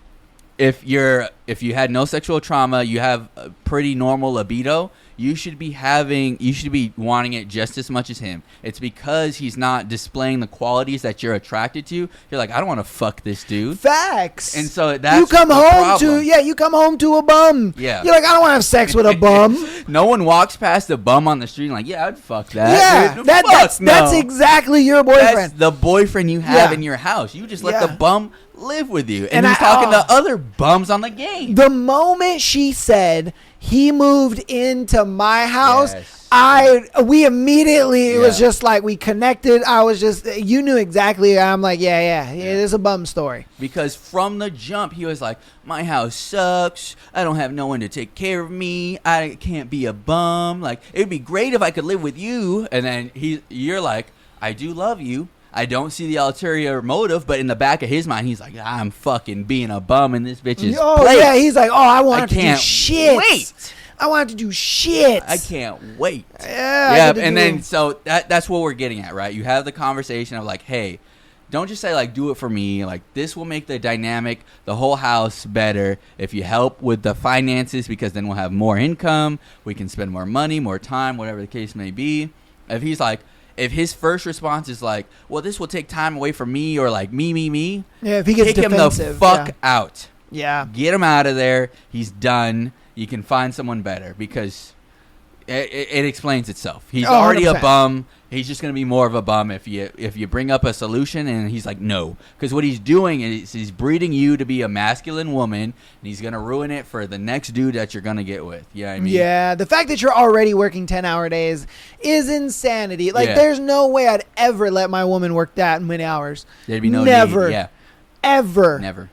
if you had no sexual trauma, you have a pretty normal libido, you should be wanting it just as much as him. It's because he's not displaying the qualities that you're attracted to. You're like, I don't want to fuck this dude. Facts. And so that's you come the home problem. you come home to a bum. Yeah. You're like, I don't want to have sex with a bum. No one walks past a bum on the street and like, yeah, I'd fuck that. Yeah, Dude, that's no. exactly your boyfriend. That's the boyfriend you have Yeah. in your house. You just let Yeah. the bum live with you. And And he's I- talking to other bums on the game. The moment she said he moved into my house, Yes. we immediately, it was Yeah. just like we connected. I was just, you knew exactly. I'm like, yeah, it is a bum story. Because from the jump, he was like, my house sucks. I don't have no one to take care of me. I can't be a bum. Like, it would be great if I could live with you. And then you're like, I do love you. I don't see the ulterior motive, but in the back of his mind, he's like, I'm fucking being a bum in this bitch's place. Yeah, he's like, I want to do can't shit. wait. I want to do shit. I can't wait. Yeah, and then so that's what we're getting at, right? You have the conversation of like, hey, don't just say like, do it for me. Like, this will make the dynamic, the whole house better if you help with the finances, because then we'll have more income. We can spend more money, more time, whatever the case may be. If his first response is like, well, this will take time away from me, or like me. Yeah, if he gets kick him the defensive, fuck yeah. out. Yeah. Get him out of there. He's done. You can find someone better, because it explains itself. He's already a 100%. bum. He's just going to be more of a bum if you bring up a solution and he's like, no. Because what he's doing is he's breeding you to be a masculine woman, and he's going to ruin it for the next dude that you're going to get with. You know what I mean? Yeah, the fact that you're already working 10-hour days is insanity. Like, Yeah. there's no way I'd ever let my woman work that many hours. There'd be no Never. need. Yeah. Ever. Never.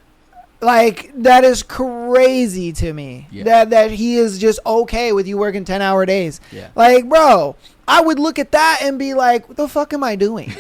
Like, that is crazy to me. Yeah. That he is just okay with you working 10-hour days. Yeah. Like, bro, I would look at that and be like, what the fuck am I doing?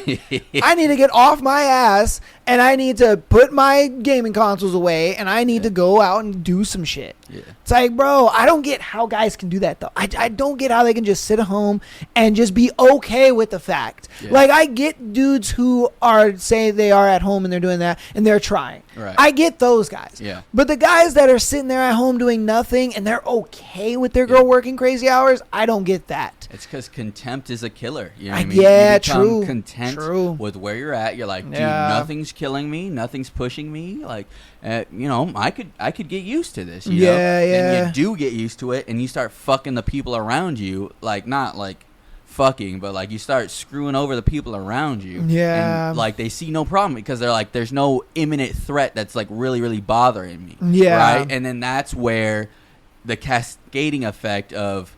I need to get off my ass, and I need to put my gaming consoles away, and I need to go out and do some shit. Yeah. It's like, bro, I don't get how guys can do that, though. I don't get how they can just sit at home and just be okay with the fact. Yeah. Like, I get dudes who say they are at home and they're doing that, and they're trying. Right. I get those guys. Yeah. But the guys that are sitting there at home doing nothing, and they're okay with their girl working crazy hours, I don't get that. It's because contempt is a killer. You know what I mean? Yeah, you become true. content True. with where you're at. You're like, dude, Yeah. nothing's killing me. Nothing's pushing me. Like, I could get used to this. You Yeah, know? yeah. And you do get used to it, and you start fucking the people around you. Like, not like fucking, but like you start screwing over the people around you. Yeah. And like they see no problem because they're like, there's no imminent threat that's like really, really bothering me. Yeah. Right. And then that's where the cascading effect of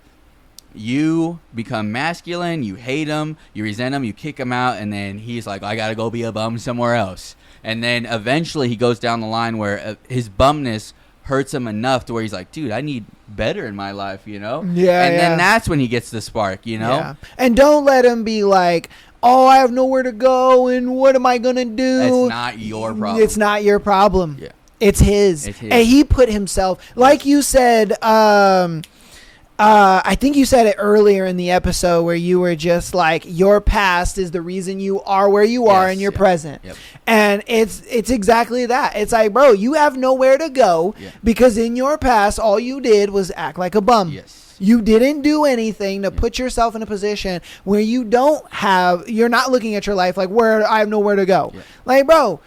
you become masculine, you hate him, you resent him, you kick him out, and then he's like, I gotta go be a bum somewhere else. And then eventually he goes down the line where his bumness hurts him enough to where he's like, dude, I need better in my life, you know? Yeah, And yeah. then that's when he gets the spark, you know? Yeah. And don't let him be like, oh, I have nowhere to go, and what am I going to do? It's not your problem. It's not your problem. Yeah. It's his. It's his. And he put himself, like you said, I think you said it earlier in the episode where you were just like, your past is the reason you are where you are in your present. Yep. And it's exactly that. It's like, bro, you have nowhere to go because in your past, all you did was act like a bum. Yes. You didn't do anything to put yourself in a position where you're not looking at your life like, where I have nowhere to go. Like, bro,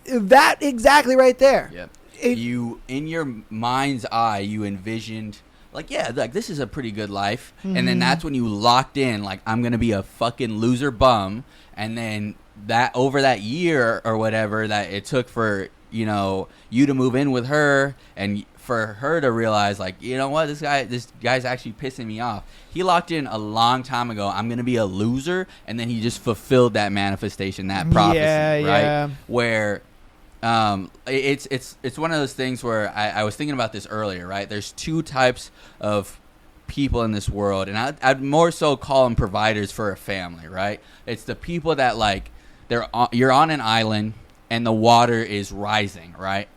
that exactly right there. Yep. You, in your mind's eye, you envisioned, like, yeah, like this is a pretty good life. And then Mhm. that's when you locked in, like, I'm going to be a fucking loser bum. And then that over that year or whatever that it took for, you to move in with her and for her to realize, like, you know what, this guy's actually pissing me off. He locked in a long time ago, I'm going to be a loser. And then he just fulfilled that manifestation, that prophecy, right? Yeah. Where it's one of those things where I was thinking about this earlier, right? There's two types of people in this world, and I'd more so call them providers for a family, right? It's the people that, like, you're on an island and the water is rising, right?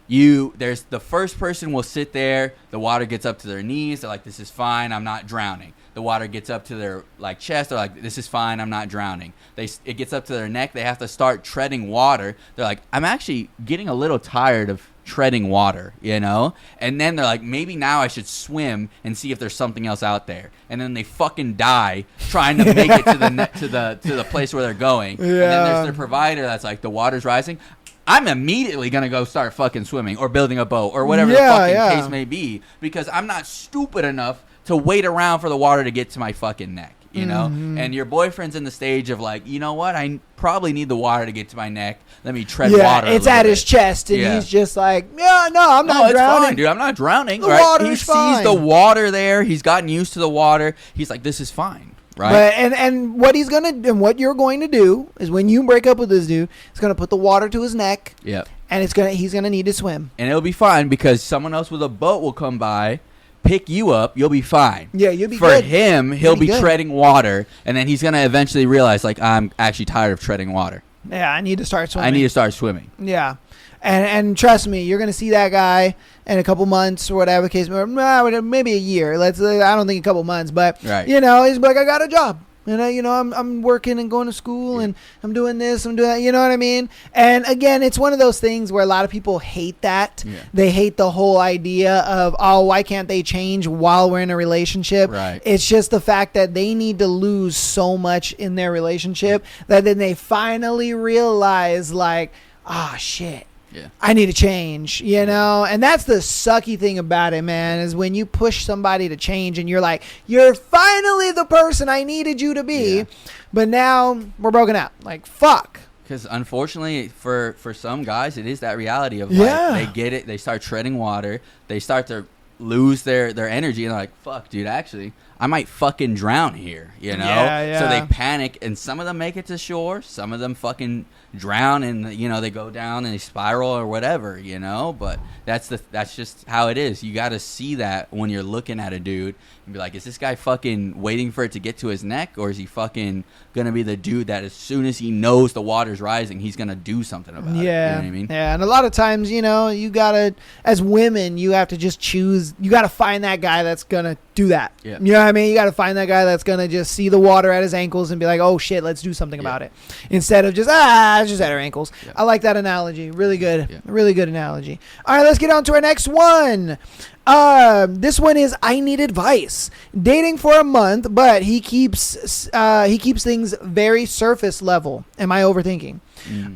There's the first person will sit there, the water gets up to their knees, they're like, this is fine, I'm not drowning. The water gets up to their, like, chest, they're like, this is fine, I'm not drowning. It gets up to their neck, they have to start treading water. They're like, I'm actually getting a little tired of treading water, you know? And then they're like, maybe now I should swim and see if there's something else out there. And then they fucking die trying to make it to the place where they're going. And then there's their provider that's like, the water's rising. I'm immediately going to go start fucking swimming or building a boat or whatever the fucking case may be, because I'm not stupid enough to wait around for the water to get to my fucking neck, you know? And your boyfriend's in the stage of like, you know what? I probably need the water to get to my neck. Let me tread water. It's at his chest, and he's just like, I'm not it's drowning. Fine, dude. I'm not drowning. The right? water's He fine. sees the water there. He's gotten used to the water. He's like, this is fine. Right. But and what he's gonna and what you're going to do is when you break up with this dude, he's gonna put the water to his neck. Yep. And he's gonna need to swim. And it'll be fine because someone else with a boat will come by, pick you up. You'll be fine. Yeah, you'll be For good. him, he'll be good. treading water, and then he's gonna eventually realize, like, I'm actually tired of treading water. Yeah, I need to start swimming. I need to start swimming. Yeah. And trust me, you're gonna see that guy in a couple months or whatever the case, maybe a year. I don't think a couple months, but you know, he's like, I got a job. And I'm working and going to school and I'm doing this, I'm doing that, you know what I mean? And again, it's one of those things where a lot of people hate that. Yeah. They hate the whole idea of, why can't they change while we're in a relationship? Right. It's just the fact that they need to lose so much in their relationship that then they finally realize, like, shit. Yeah. I need to change, you know? And that's the sucky thing about it, man, is when you push somebody to change and you're like, you're finally the person I needed you to be, but now we're broken up. Like, fuck. Because unfortunately, for some guys, it is that reality of, like, they get it, they start treading water, they start to lose their energy, and they're like, fuck, dude, actually, I might fucking drown here, you know? Yeah. So they panic, and some of them make it to shore, some of them fucking drown, and, you know, they go down and they spiral or whatever, you know? But that's just how it is. You got to see that when you're looking at a dude and be like, is this guy fucking waiting for it to get to his neck, or is he fucking gonna be the dude that as soon as he knows the water's rising, he's gonna do something about it? You know what I mean? Yeah, and a lot of times, you know, you gotta, as women, you have to just choose. You gotta find that guy that's gonna do that. Yeah. You know what I mean? You gotta find that guy that's gonna just see the water at his ankles and be like, oh shit, let's do something about it, instead of just it's just at her ankles. Yeah. I like that analogy. Really good. Yeah. Really good analogy. All right, let's get on to our next one. This one is, I need advice. Dating for a month, but he keeps things very surface level. Am I overthinking?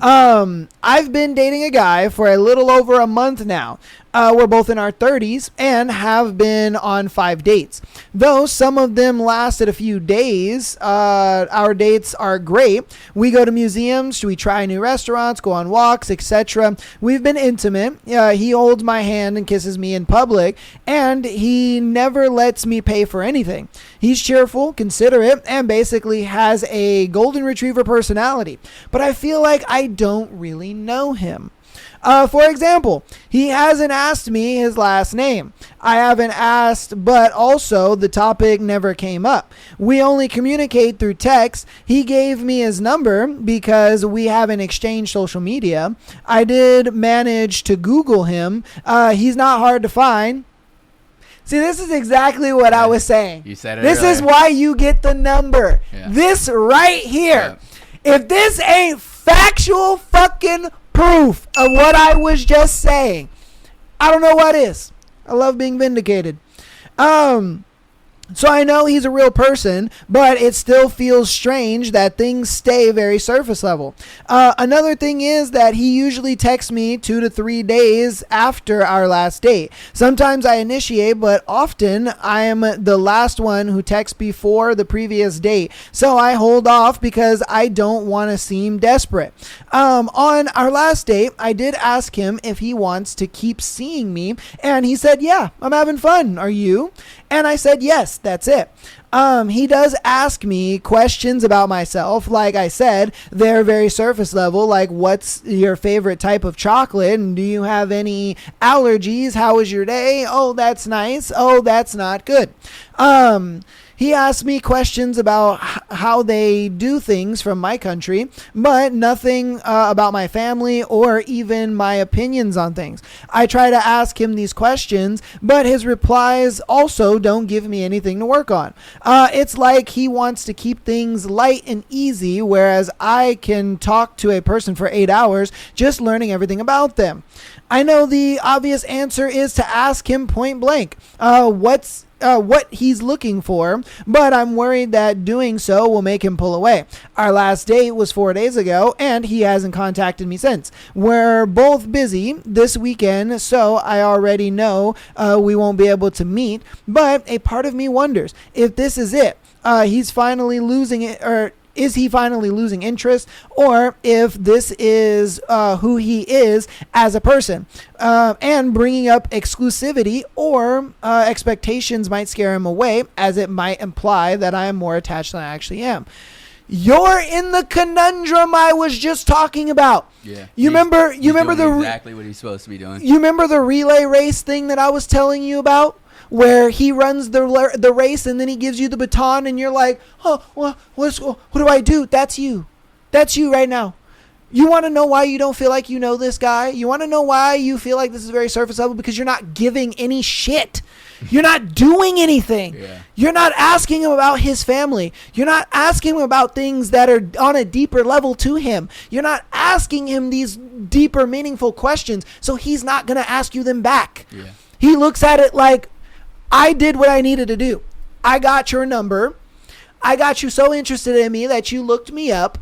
I've been dating a guy for a little over a month now. We're both in our 30s and have been on 5 dates. Though some of them lasted a few days, our dates are great. We go to museums, we try new restaurants, go on walks, etc. We've been intimate. He holds my hand and kisses me in public, and he never lets me pay for anything. He's cheerful, considerate, and basically has a golden retriever personality. But I feel like I don't really know him. For example, he hasn't asked me his last name. I haven't asked, but also the topic never came up. We only communicate through text. He gave me his number because we haven't exchanged social media. I did manage to Google him. He's not hard to find. See, this is exactly what I was saying. You said it This earlier. is why you get the number. Yeah. This right here. Yeah. If this ain't factual fucking proof of what I was just saying, I don't know what is. I love being vindicated. So I know he's a real person, but it still feels strange that things stay very surface level. Another thing is that he usually texts me 2 to 3 days after our last date. Sometimes I initiate, but often I am the last one who texts before the previous date. So I hold off because I don't want to seem desperate. On our last date, I did ask him if he wants to keep seeing me, and he said, yeah, I'm having fun. Are you? And I said, yes, that's it. He does ask me questions about myself. Like I said, they're very surface level. Like, what's your favorite type of chocolate? And do you have any allergies? How was your day? Oh, that's nice. Oh, that's not good. He asked me questions about how they do things from my country, but nothing about my family or even my opinions on things. I try to ask him these questions, but his replies also don't give me anything to work on. It's like he wants to keep things light and easy, whereas I can talk to a person for 8 hours just learning everything about them. I know the obvious answer is to ask him point blank what he's looking for, but I'm worried that doing so will make him pull away. Our last date was 4 days ago, and he hasn't contacted me since. We're both busy this weekend, so I already know we won't be able to meet, but a part of me wonders if this is it. He's finally losing it, or is he finally losing interest, or if this is who he is as a person, and bringing up exclusivity or expectations might scare him away, as it might imply that I am more attached than I actually am. You're in the conundrum I was just talking about. Yeah. You remember doing exactly what he's supposed to be doing. You remember the relay race thing that I was telling you about? Where he runs the race and then he gives you the baton and you're like, oh, what do I do? That's you. That's you right now. You want to know why you don't feel like you know this guy? You want to know why you feel like this is very surface level? Because you're not giving any shit. You're not doing anything. Yeah. You're not asking him about his family. You're not asking him about things that are on a deeper level to him. You're not asking him these deeper, meaningful questions, so he's not going to ask you them back. Yeah. He looks at it like, I did what I needed to do. I got your number. I got you so interested in me that you looked me up,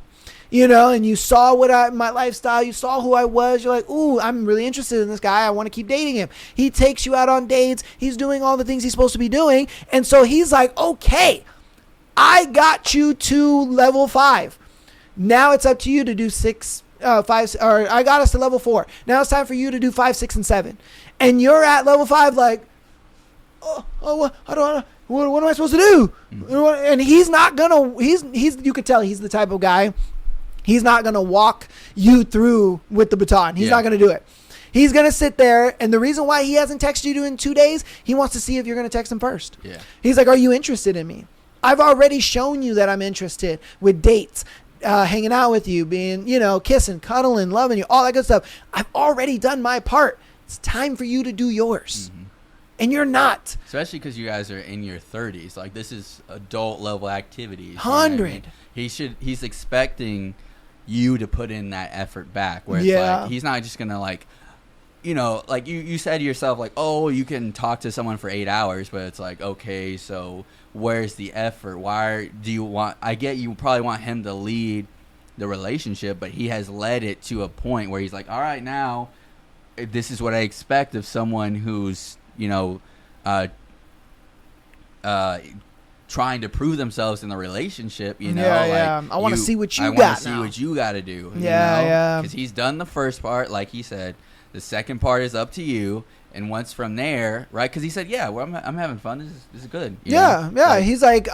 and you saw my lifestyle. You saw who I was. You're like, ooh, I'm really interested in this guy. I want to keep dating him. He takes you out on dates. He's doing all the things he's supposed to be doing. And so he's like, okay, I got you to level 5. Now it's up to you to do 5, or I got us to level 4. Now it's time for you to do 5, 6, and 7. And you're at level 5 like, what am I supposed to do? Mm-hmm. And he's not gonna. He's. You could tell he's the type of guy. He's not gonna walk you through with the baton. He's not gonna do it. He's gonna sit there, and the reason why he hasn't texted you in 2 days, he wants to see if you're gonna text him first. Yeah. He's like, "Are you interested in me? I've already shown you that I'm interested with dates." Hanging out with you, being, kissing, cuddling, loving you, all that good stuff. I've already done my part. It's time for you to do yours. Mm-hmm. And you're not. Especially because you guys are in your 30s. Like, this is adult level activities. 100. I mean? He's expecting you to put in that effort back. Where it's like, he's not just going to like you said to yourself, like, oh, you can talk to someone for 8 hours. But it's like, okay, so where's the effort? Why do you want, I get you probably want him to lead the relationship, but he has led it to a point where he's like, all right, now this is what I expect of someone who's, trying to prove themselves in the relationship, I want to see what you got. I want to see what you got to do. Yeah. Because he's done the first part, like he said. The second part is up to you, and once from there, right? Because he said, "Yeah, well, I'm having fun. This is good." Yeah. Like, he's like,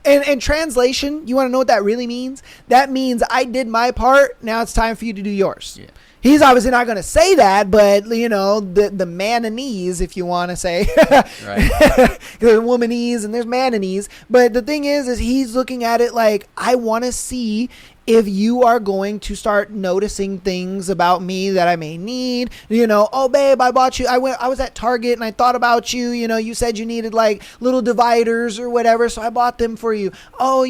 in translation, you want to know what that really means? That means I did my part. Now it's time for you to do yours. Yeah. He's obviously not going to say that, but, the mananese, if you want to say. Right. There's womanese and there's mananese. But the thing is he's looking at it like, I want to see if you are going to start noticing things about me that I may need, oh babe, I bought you, I was at Target and I thought about you, you said you needed like little dividers or whatever, so I bought them for you. Oh,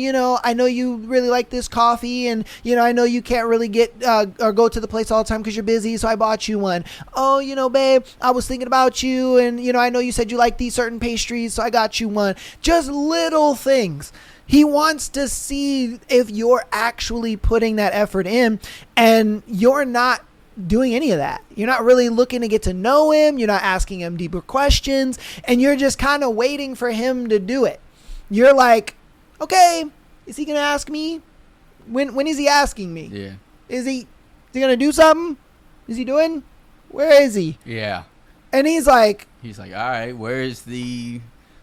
I know you really like this coffee, and I know you can't really get or go to the place all the time because you're busy, so I bought you one. Oh, babe, I was thinking about you, and I know you said you like these certain pastries, so I got you one. Just little things. He wants to see if you're actually putting that effort in, and you're not doing any of that. You're not really looking to get to know him. You're not asking him deeper questions, and you're just kind of waiting for him to do it. You're like, okay, is he going to ask me? When is he asking me? Yeah. Is he going to do something? Is he doing? Where is he? Yeah. And he's like, all right, where's the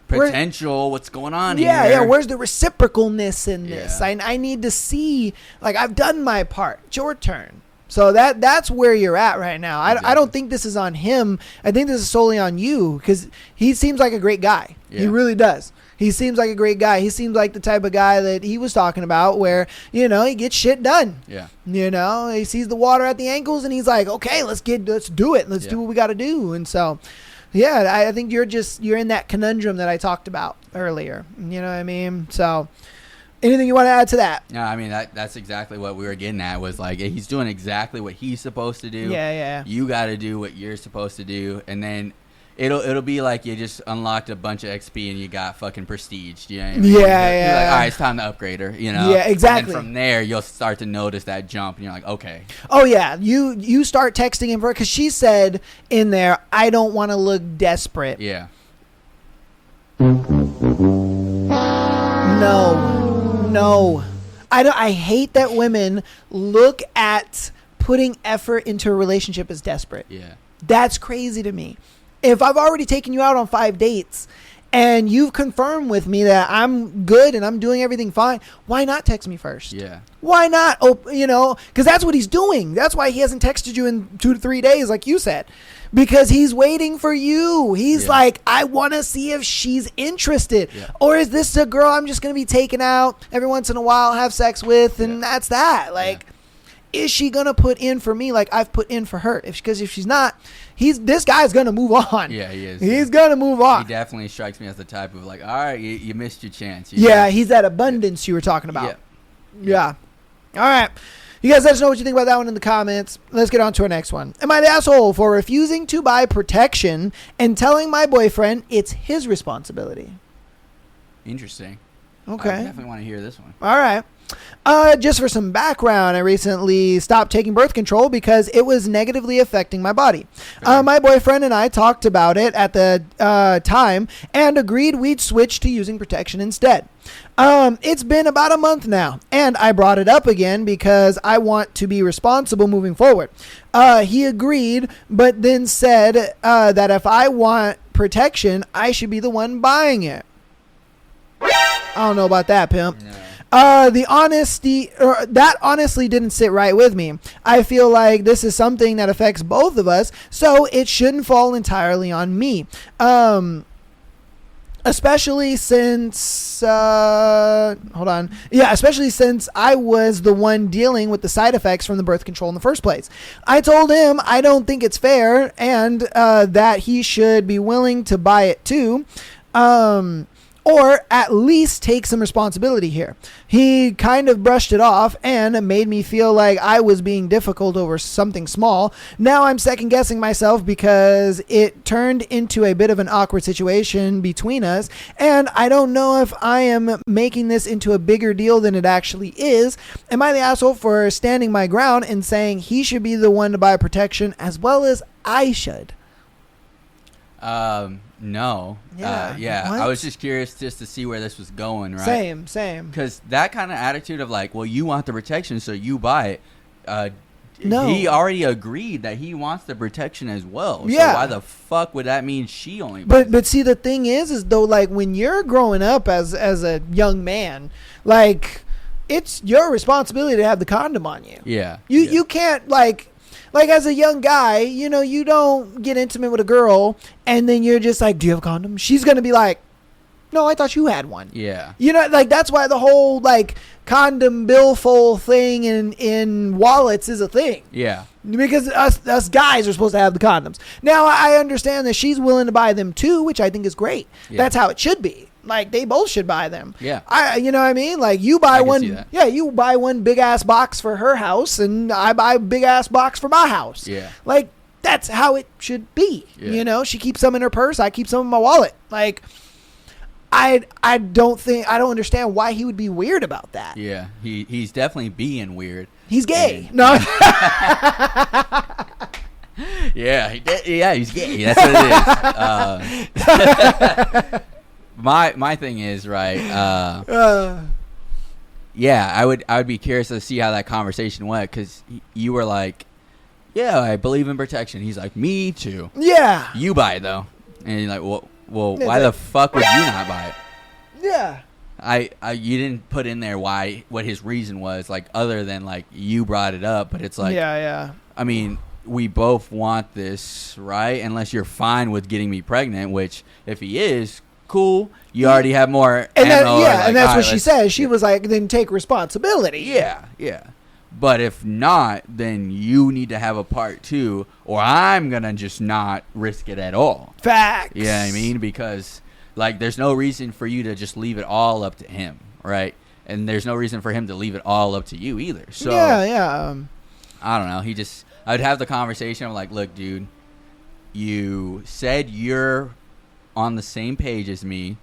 potential, what's going on here? Yeah, where's the reciprocalness in this? Yeah. I need to see, like, I've done my part. It's your turn. So that's where you're at right now. Exactly. I don't think this is on him. I think this is solely on you, because he seems like a great guy. Yeah. He really does. He seems like a great guy. He seems like the type of guy that he was talking about where, he gets shit done. Yeah. He sees the water at the ankles and he's like, okay, let's do it. Let's do what we got to do. And so, yeah, I think you're in that conundrum that I talked about earlier. You know what I mean? So, anything you want to add to that? No, I mean, that's exactly what we were getting at, was like, he's doing exactly what he's supposed to do. Yeah. You got to do what you're supposed to do. And then it'll be like you just unlocked a bunch of XP and you got fucking prestige. You know what I mean? Yeah, You're yeah. like, all right, it's time to upgrade her, Yeah, exactly. And from there, you'll start to notice that jump and you're like, okay. Oh, yeah. You start texting him because she said in there, I don't want to look desperate. Yeah. No. I hate that women look at putting effort into a relationship as desperate. Yeah. That's crazy to me. If I've already taken you out on 5 dates and you've confirmed with me that I'm good and I'm doing everything fine, why not text me first? Yeah. Why not? Oh, because that's what he's doing. That's why he hasn't texted you in 2 to 3 days, like you said, because he's waiting for you. He's like, I want to see if she's interested. Yeah. Or is this a girl I'm just going to be taking out every once in a while, have sex with, and that's that? Like, is she going to put in for me like I've put in for her? Because if she's not, this guy's going to move on. Yeah, he is. He's going to move on. He definitely strikes me as the type of like, all right, you missed your chance. He's that abundance you were talking about. Yeah. All right. You guys let us know what you think about that one in the comments. Let's get on to our next one. Am I the asshole for refusing to buy protection and telling my boyfriend it's his responsibility? Interesting. Okay. I definitely want to hear this one. All right. Just for some background, I recently stopped taking birth control because it was negatively affecting my body. My boyfriend and I talked about it at the time and agreed we'd switch to using protection instead. It's been about a month now, and I brought it up again because I want to be responsible moving forward. He agreed, but then said that if I want protection, I should be the one buying it. I don't know about that, pimp. No. That honestly didn't sit right with me. I feel like this is something that affects both of us, so it shouldn't fall entirely on me. Especially since especially since I was the one dealing with the side effects from the birth control in the first place. I told him I don't think it's fair and that he should be willing to buy it too. Or at least take some responsibility here. He kind of brushed it off and made me feel like I was being difficult over something small. Now I'm second guessing myself because it turned into a bit of an awkward situation between us, and I don't know if I am making this into a bigger deal than it actually is. Am I the asshole for standing my ground and saying he should be the one to buy protection as well as I should? No. Yeah. I was just curious just to see where this was going, right? Same. Because that kind of attitude of like, well, you want the protection, so you buy it. No. He already agreed that he wants the protection as well. Yeah. So why the fuck would that mean she only buys But see, the thing is though, like when you're growing up as a young man, like it's your responsibility to have the condom on you. Yeah. You can't like as a young guy, you don't get intimate with a girl and then you're just like, do you have a condom? She's going to be like, no, I thought you had one. Yeah. Like that's why the whole like condom billfold thing in wallets is a thing. Yeah. Because us guys are supposed to have the condoms. Now I understand that she's willing to buy them too, which I think is great. Yeah. That's how it should be. Like they both should buy them. Yeah. You know what I mean? Like you buy I can one. see that. Yeah, you buy one big ass box for her house, and I buy a big ass box for my house. Yeah. Like that's how it should be. Yeah. She keeps some in her purse. I keep some in my wallet. Like I don't understand why he would be weird about that. Yeah. He's definitely being weird. He's gay. No. Yeah, he's gay. That's what it is. My thing is right. Yeah, I would be curious to see how that conversation went because you were like, "Yeah, I believe in protection." He's like, "Me too." Yeah. You buy it though, and you're like, "Well, why the fuck would you not buy it?" Yeah. You didn't put in there what his reason was, like other than like you brought it up, but it's like, yeah. I mean, we both want this, right? Unless you're fine with getting me pregnant, which if he is, cool, you already have more And ammo. and that's all what right, she says. She was like, then take responsibility. Yeah. But if not, then you need to have a part 2, or I'm going to just not risk it at all. Facts. You know what I mean? Because, like, there's no reason for you to just leave it all up to him, right? And there's no reason for him to leave it all up to you either. So, Yeah. I don't know. I'd have the conversation. I'm like, look, dude, you said you're on the same page as me.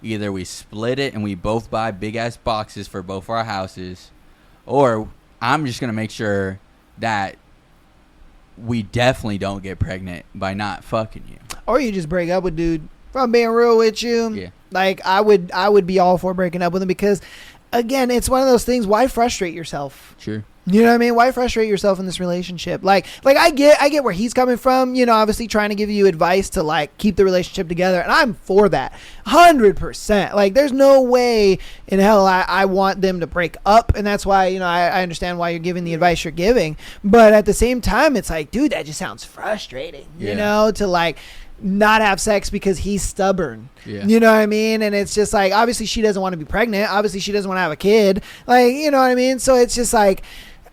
Either we split it and we both buy big-ass boxes for both our houses, or I'm just going to make sure that we definitely don't get pregnant by not fucking you. Or you just break up with dude. If I'm being real with you, Yeah. like I would be all for breaking up with him because, again, it's one of those things. Why frustrate yourself? Sure. You know what I mean? Why frustrate yourself in this relationship? Like I get where he's coming from, you know, obviously trying to give you advice to like keep the relationship together. And I'm for that 100%. Like there's no way in hell I want them to break up. And that's why, you know, I understand why you're giving the advice you're giving. But at the same time, it's like, dude, that just sounds frustrating, you know, to like not have sex because he's stubborn. Yeah. You know what I mean? And it's just like, obviously she doesn't want to be pregnant. Obviously she doesn't want to have a kid. Like, you know what I mean? So it's just like,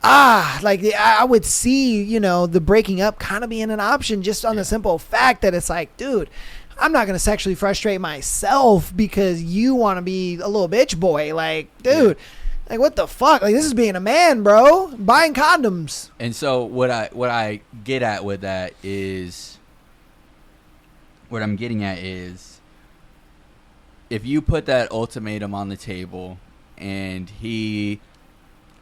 I would see, you know, the breaking up kind of being an option just on the simple fact that it's like, dude, I'm not going to sexually frustrate myself because you want to be a little bitch boy. Like, dude, like what the fuck? Like this is being a man, bro. Buying condoms. And so what I get at with that is, what I'm getting at is, if you put that ultimatum on the table and he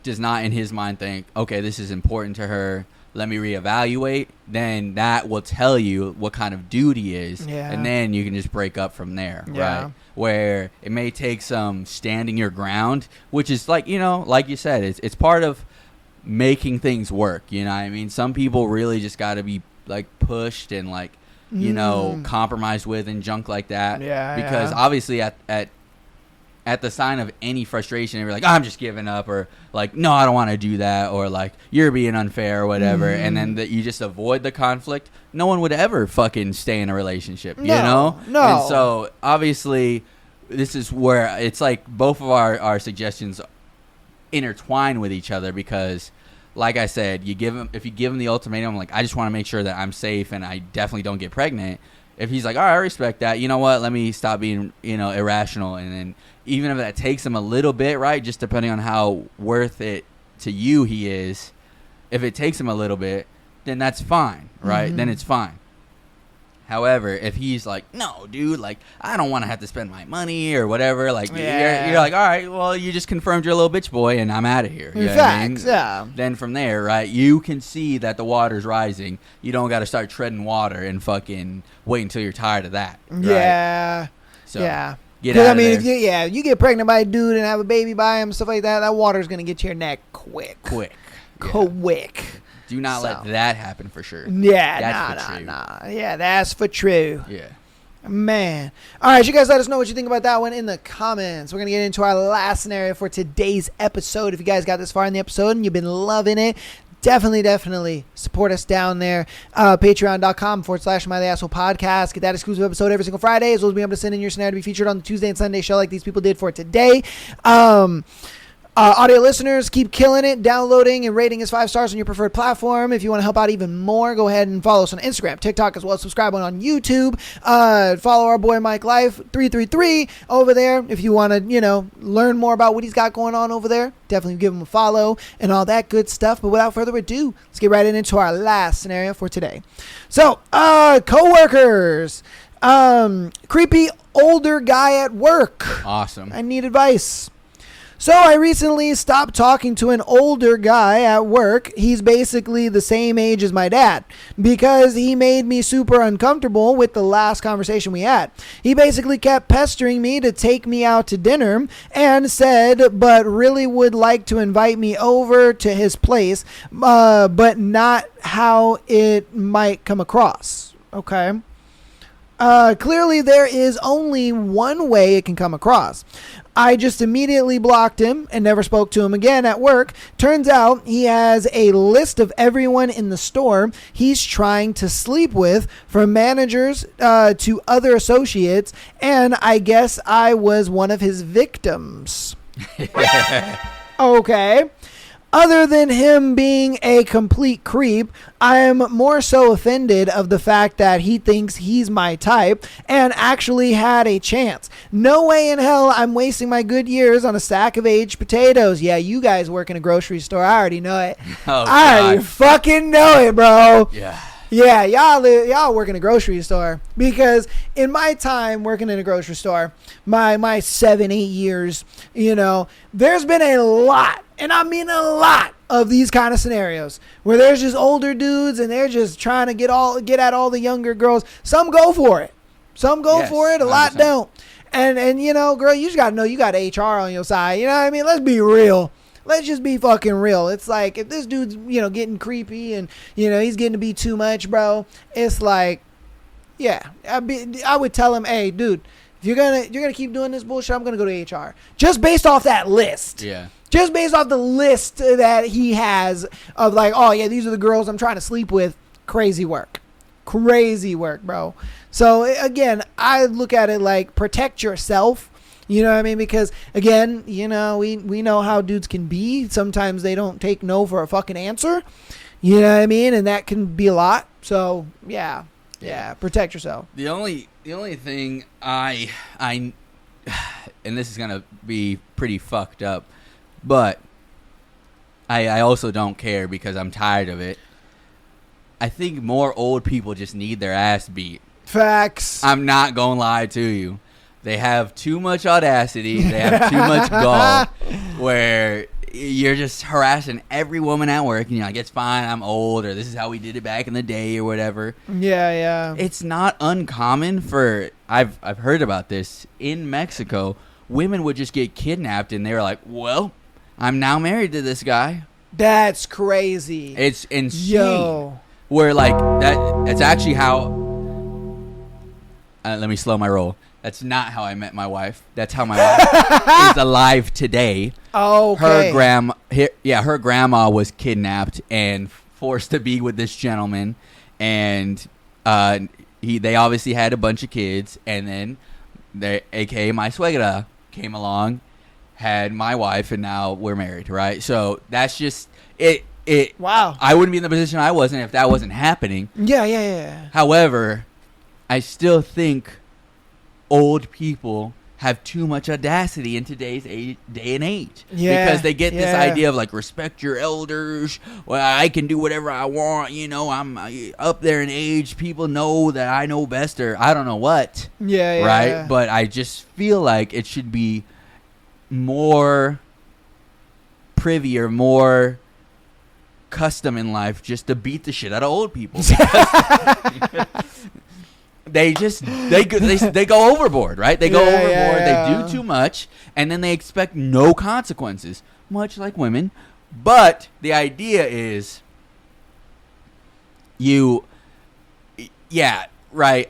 does not in his mind think, okay, this is important to her, let me reevaluate, then that will tell you what kind of dude he is. Yeah. And then you can just break up from there, Yeah. right? Where it may take some standing your ground, which is like, you know, like you said, it's part of making things work, you know what I mean? Some people really just got to be like pushed and like, you know, compromised with and junk like that. Yeah, because yeah. obviously at the sign of any frustration, you're like, I'm just giving up, or like, no, I don't want to do that, or like, you're being unfair or whatever, and then you just avoid the conflict. No one would ever fucking stay in a relationship, you know? No. And so obviously this is where it's like both of our suggestions intertwine with each other, because like I said, if you give him the ultimatum, like, I just want to make sure that I'm safe and I definitely don't get pregnant. If he's like, all right, I respect that, you know what, let me stop being, you know, irrational. And then even if that takes him a little bit, right, just depending on how worth it to you he is, if it takes him a little bit, then that's fine, right? Then it's fine. However, if he's like, no, dude, like, I don't want to have to spend my money or whatever, like, you're like, all right, well, you just confirmed you're a little bitch boy and I'm out of here. You know what I mean? Facts, yeah. Then from there, right, you can see that the water's rising. You don't got to start treading water and fucking wait until you're tired of that. Right? Yeah. So, yeah. Get 'Cause, out I mean, of there. if you get pregnant by a dude and have a baby by him, stuff like that, that water's going to get to your neck quick. Quick. Yeah. Quick. Do not let that happen for sure. Yeah, That's for true. nah. Yeah, that's for true. Yeah. Man. All right, you guys let us know what you think about that one in the comments. We're going to get into our last scenario for today's episode. If you guys got this far in the episode and you've been loving it, definitely support us down there. Patreon.com/MyTheAsshole Podcast. Get that exclusive episode every single Friday, as well as being able to send in your scenario to be featured on the Tuesday and Sunday show like these people did for today. Audio listeners, keep killing it, downloading and rating us 5 stars on your preferred platform. If you want to help out even more, go ahead and follow us on Instagram, TikTok, as well as subscribe on YouTube. Follow our boy Mike Life 333 over there. If you want to, learn more about what he's got going on over there, definitely give him a follow and all that good stuff. But without further ado, let's get right into our last scenario for today. So, coworkers, creepy older guy at work. Awesome. I need advice. So I recently stopped talking to an older guy at work. He's basically the same age as my dad, because he made me super uncomfortable with the last conversation we had. He basically kept pestering me to take me out to dinner and said, but really would like to invite me over to his place, but not how it might come across. Okay. Clearly there is only one way it can come across. I just immediately blocked him and never spoke to him again at work. Turns out he has a list of everyone in the store he's trying to sleep with, from managers to other associates, and I guess I was one of his victims. Okay. Other than him being a complete creep, I am more so offended of the fact that he thinks he's my type and actually had a chance. No way in hell I'm wasting my good years on a sack of aged potatoes. Yeah, you guys work in a grocery store. I already know it. Oh, I already fucking know it, bro. Yeah. Yeah, y'all work in a grocery store, because in my time working in a grocery store, my 7-8 years, there's been a lot, and I mean a lot, of these kind of scenarios where there's just older dudes and they're just trying to get at all the younger girls. Some go for it. Some go for it. A lot 100%. don't. And girl, you just gotta know you got HR on your side. You know what I mean? Let's be real. Let's just be fucking real. It's like, if this dude's, getting creepy and, he's getting to be too much, bro, it's like, yeah, I would tell him, hey, dude, if you're gonna keep doing this bullshit, I'm gonna go to HR. Just based off that list. Yeah. Just based off the list that he has of, like, oh yeah, these are the girls I'm trying to sleep with. Crazy work, bro. So again, I look at it like, protect yourself. You know what I mean? Because, again, we know how dudes can be. Sometimes they don't take no for a fucking answer. You know what I mean? And that can be a lot. So, yeah, protect yourself. The only thing I and this is going to be pretty fucked up, but I also don't care because I'm tired of it. I think more old people just need their ass beat. Facts. I'm not going to lie to you. They have too much audacity. They have too much gall, where you're just harassing every woman at work, and you're like, it's fine, I'm old, or this is how we did it back in the day, or whatever. Yeah. It's not uncommon for, I've heard about this, in Mexico, women would just get kidnapped, and they were like, well, I'm now married to this guy. That's crazy. It's insane. Yo. Where, like, that's actually how, let me slow my roll. That's not how I met my wife. That's how my wife is alive today. Oh, okay. Her grandma was kidnapped and forced to be with this gentleman, and they obviously had a bunch of kids, and then aka my suegra, came along, had my wife, and now we're married, right? So that's just it. Wow. I wouldn't be in the position I was in if that wasn't happening. Yeah. However, I still think old people have too much audacity in today's day and age. Yeah, because they get this idea of, like, respect your elders. Well, I can do whatever I want. I'm up there in age. People know that I know best, or I don't know what. Yeah. Right? But I just feel like it should be more privy or more custom in life just to beat the shit out of old people. They go overboard, right? They go overboard. Yeah. They do too much, and then they expect no consequences, much like women. But the idea is, right.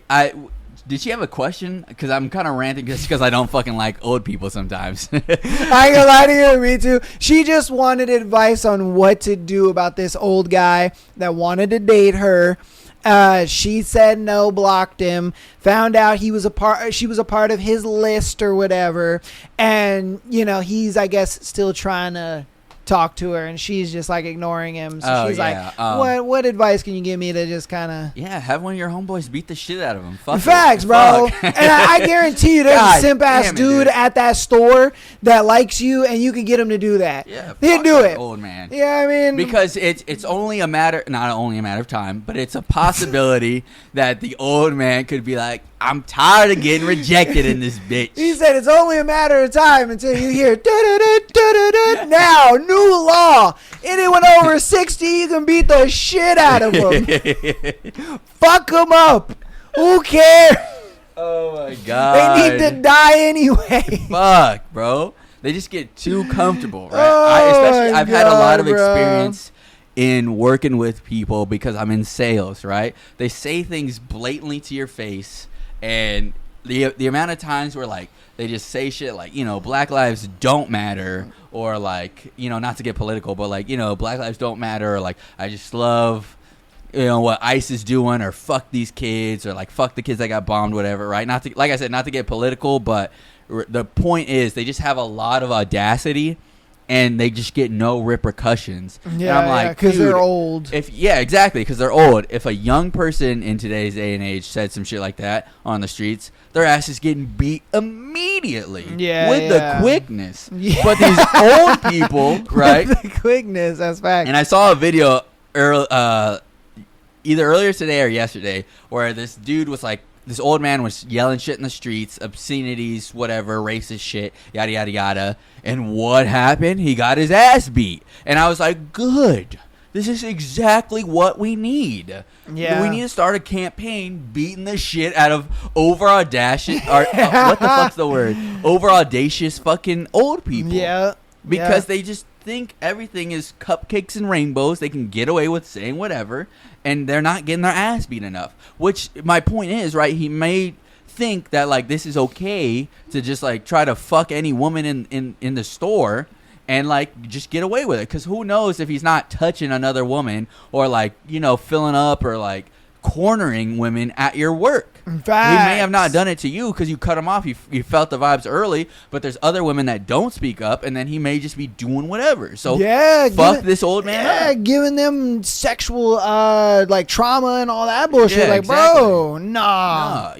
Did she have a question? Because I'm kind of ranting just because I don't fucking like old people sometimes. I ain't gonna lie to you, me too. She just wanted advice on what to do about this old guy that wanted to date her. She said no, blocked him, found out she was a part of his list or whatever, and he's, I guess, still trying to talk to her, and she's just like ignoring him. So she's like, what advice can you give me to just kind of have one of your homeboys beat the shit out of him? Fuck facts, it. bro. Fuck. And I guarantee you, there's God a simp ass damn it, dude at that store that likes you, and you can get him to do that. Yeah, he'd do it, old man. Yeah, I mean, because it's only not only a matter of time, but it's a possibility that the old man could be like, I'm tired of getting rejected in this bitch. He said it's only a matter of time until you hear now, new law. Anyone over 60, you can beat the shit out of them. Fuck them up. Who cares? Oh my god. They need to die anyway. Fuck, bro. They just get too comfortable, right? Oh I've had a lot of experience in working with people because I'm in sales, right? They say things blatantly to your face, and the amount of times where, like, they just say shit like, you know, Black lives don't matter, or like, you know, not to get political, but like, you know, Black lives don't matter, or like, I just love, you know, what ICE is doing, or fuck these kids, or like fuck the kids that got bombed, whatever, right? Not to, like I said, not to get political, but the point is they just have a lot of audacity and they just get no repercussions. Yeah, and I'm like, because dude, they're old. Exactly, because they're old. If a young person in today's day and age said some shit like that on the streets, their ass is getting beat immediately. Yeah, with the quickness. Yeah. But these old people, right? With the quickness, that's fact. And I saw a video either earlier today or yesterday where this dude was like, this old man was yelling shit in the streets, obscenities, whatever, racist shit, yada, yada, yada. And what happened? He got his ass beat. And I was like, good. This is exactly what we need. Yeah. We need to start a campaign beating the shit out of over audacious, what the fuck's the word? Over audacious fucking old people. Yeah. Because they just think everything is cupcakes and rainbows. They can get away with saying whatever, and they're not getting their ass beat enough. Which my point is, right? He may think that like this is okay to just like try to fuck any woman in the store and like just get away with it. Because who knows if he's not touching another woman or like, you know, filling up or like cornering women at your work. Facts. He may have not done it to you because you cut him off. You felt the vibes early, but there's other women that don't speak up, and then he may just be doing whatever. So fuck this old man up. Giving them sexual like trauma and all that bullshit. Yeah, like, exactly. bro, nah.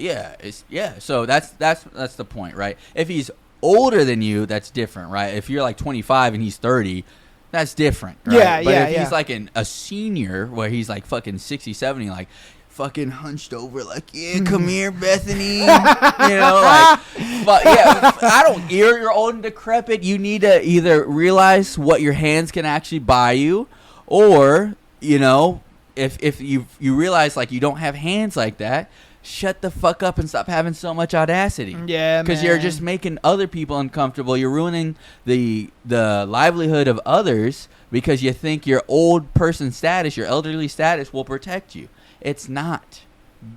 So that's the point, right? If he's older than you, that's different, right? If you're like 25 and he's 30, that's different, right? Yeah, but yeah, if yeah. he's like a senior where he's like fucking 60, 70, like fucking hunched over, like, yeah, come here, Bethany. You know, like, but yeah, I don't. You're old and decrepit. You need to either realize what your hands can actually buy you, or you know, if you realize like you don't have hands like that, shut the fuck up and stop having so much audacity. Yeah, because you're just making other people uncomfortable. You're ruining the livelihood of others because you think your old person status, your elderly status, will protect you. It's not.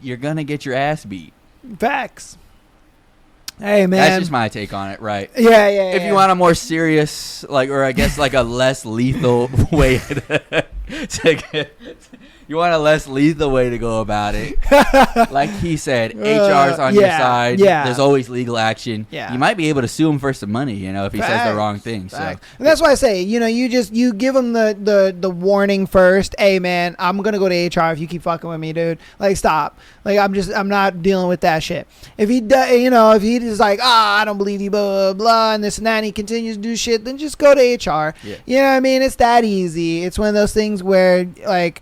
You're gonna get your ass beat. Facts. Hey, man. That's just my take on it, right? Yeah. If you want a more serious, like, or I guess like a less lethal way you want a less lethal way to go about it. Like he said, HR's on your side. Yeah. There's always legal action. Yeah. You might be able to sue him for some money, you know, if he says the wrong thing. Facts. So And that's why I say, you know, you give him the warning first. Hey, man, I'm gonna go to HR if you keep fucking with me, dude. Like, stop. Like, I'm not dealing with that shit. If he does, you know, if he just like, I don't believe you, blah, blah, blah, and this and that, and he continues to do shit, then just go to HR. Yeah. You know what I mean? It's that easy. It's one of those things where, like,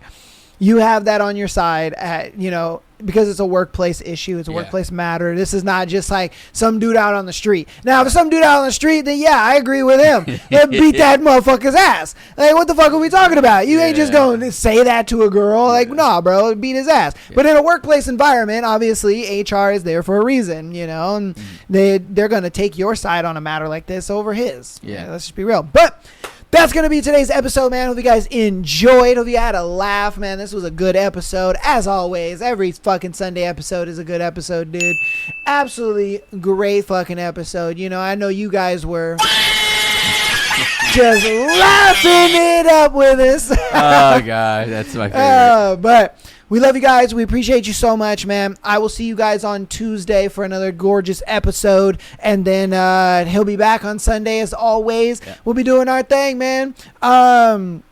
you have that on your side at, you know, because it's a workplace issue. It's a workplace matter. This is not just like some dude out on the street. Now, if some dude out on the street, then yeah, I agree with him. Beat that motherfucker's ass. Like, what the fuck are we talking about? You ain't just going to say that to a girl. Like, nah, bro, beat his ass. But in a workplace environment, obviously, HR is there for a reason, you know, and they're going to take your side on a matter like this over his. Yeah. Let's just be real. But that's going to be today's episode, man. Hope you guys enjoyed. Hope you had a laugh, man. This was a good episode. As always, every fucking Sunday episode is a good episode, dude. Absolutely great fucking episode. You know, I know you guys were just laughing it up with us. oh god, that's my favorite. But we love you guys. We appreciate you so much, man. I will see you guys on Tuesday for another gorgeous episode. And then he'll be back on Sunday as always. Yeah. We'll be doing our thing, man. Anything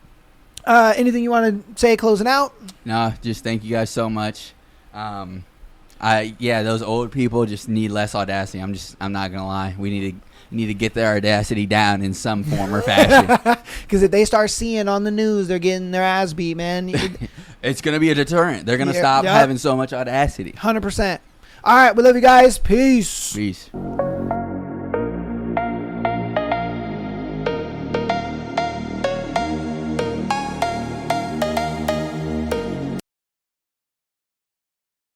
you want to say closing out? No, just thank you guys so much. Those old people just need less audacity. I'm not gonna lie. We need to get their audacity down in some form or fashion. Because if they start seeing on the news they're getting their ass beat, man, it's going to be a deterrent. They're going to stop having so much audacity. 100%. All right, we love you guys. Peace. Peace.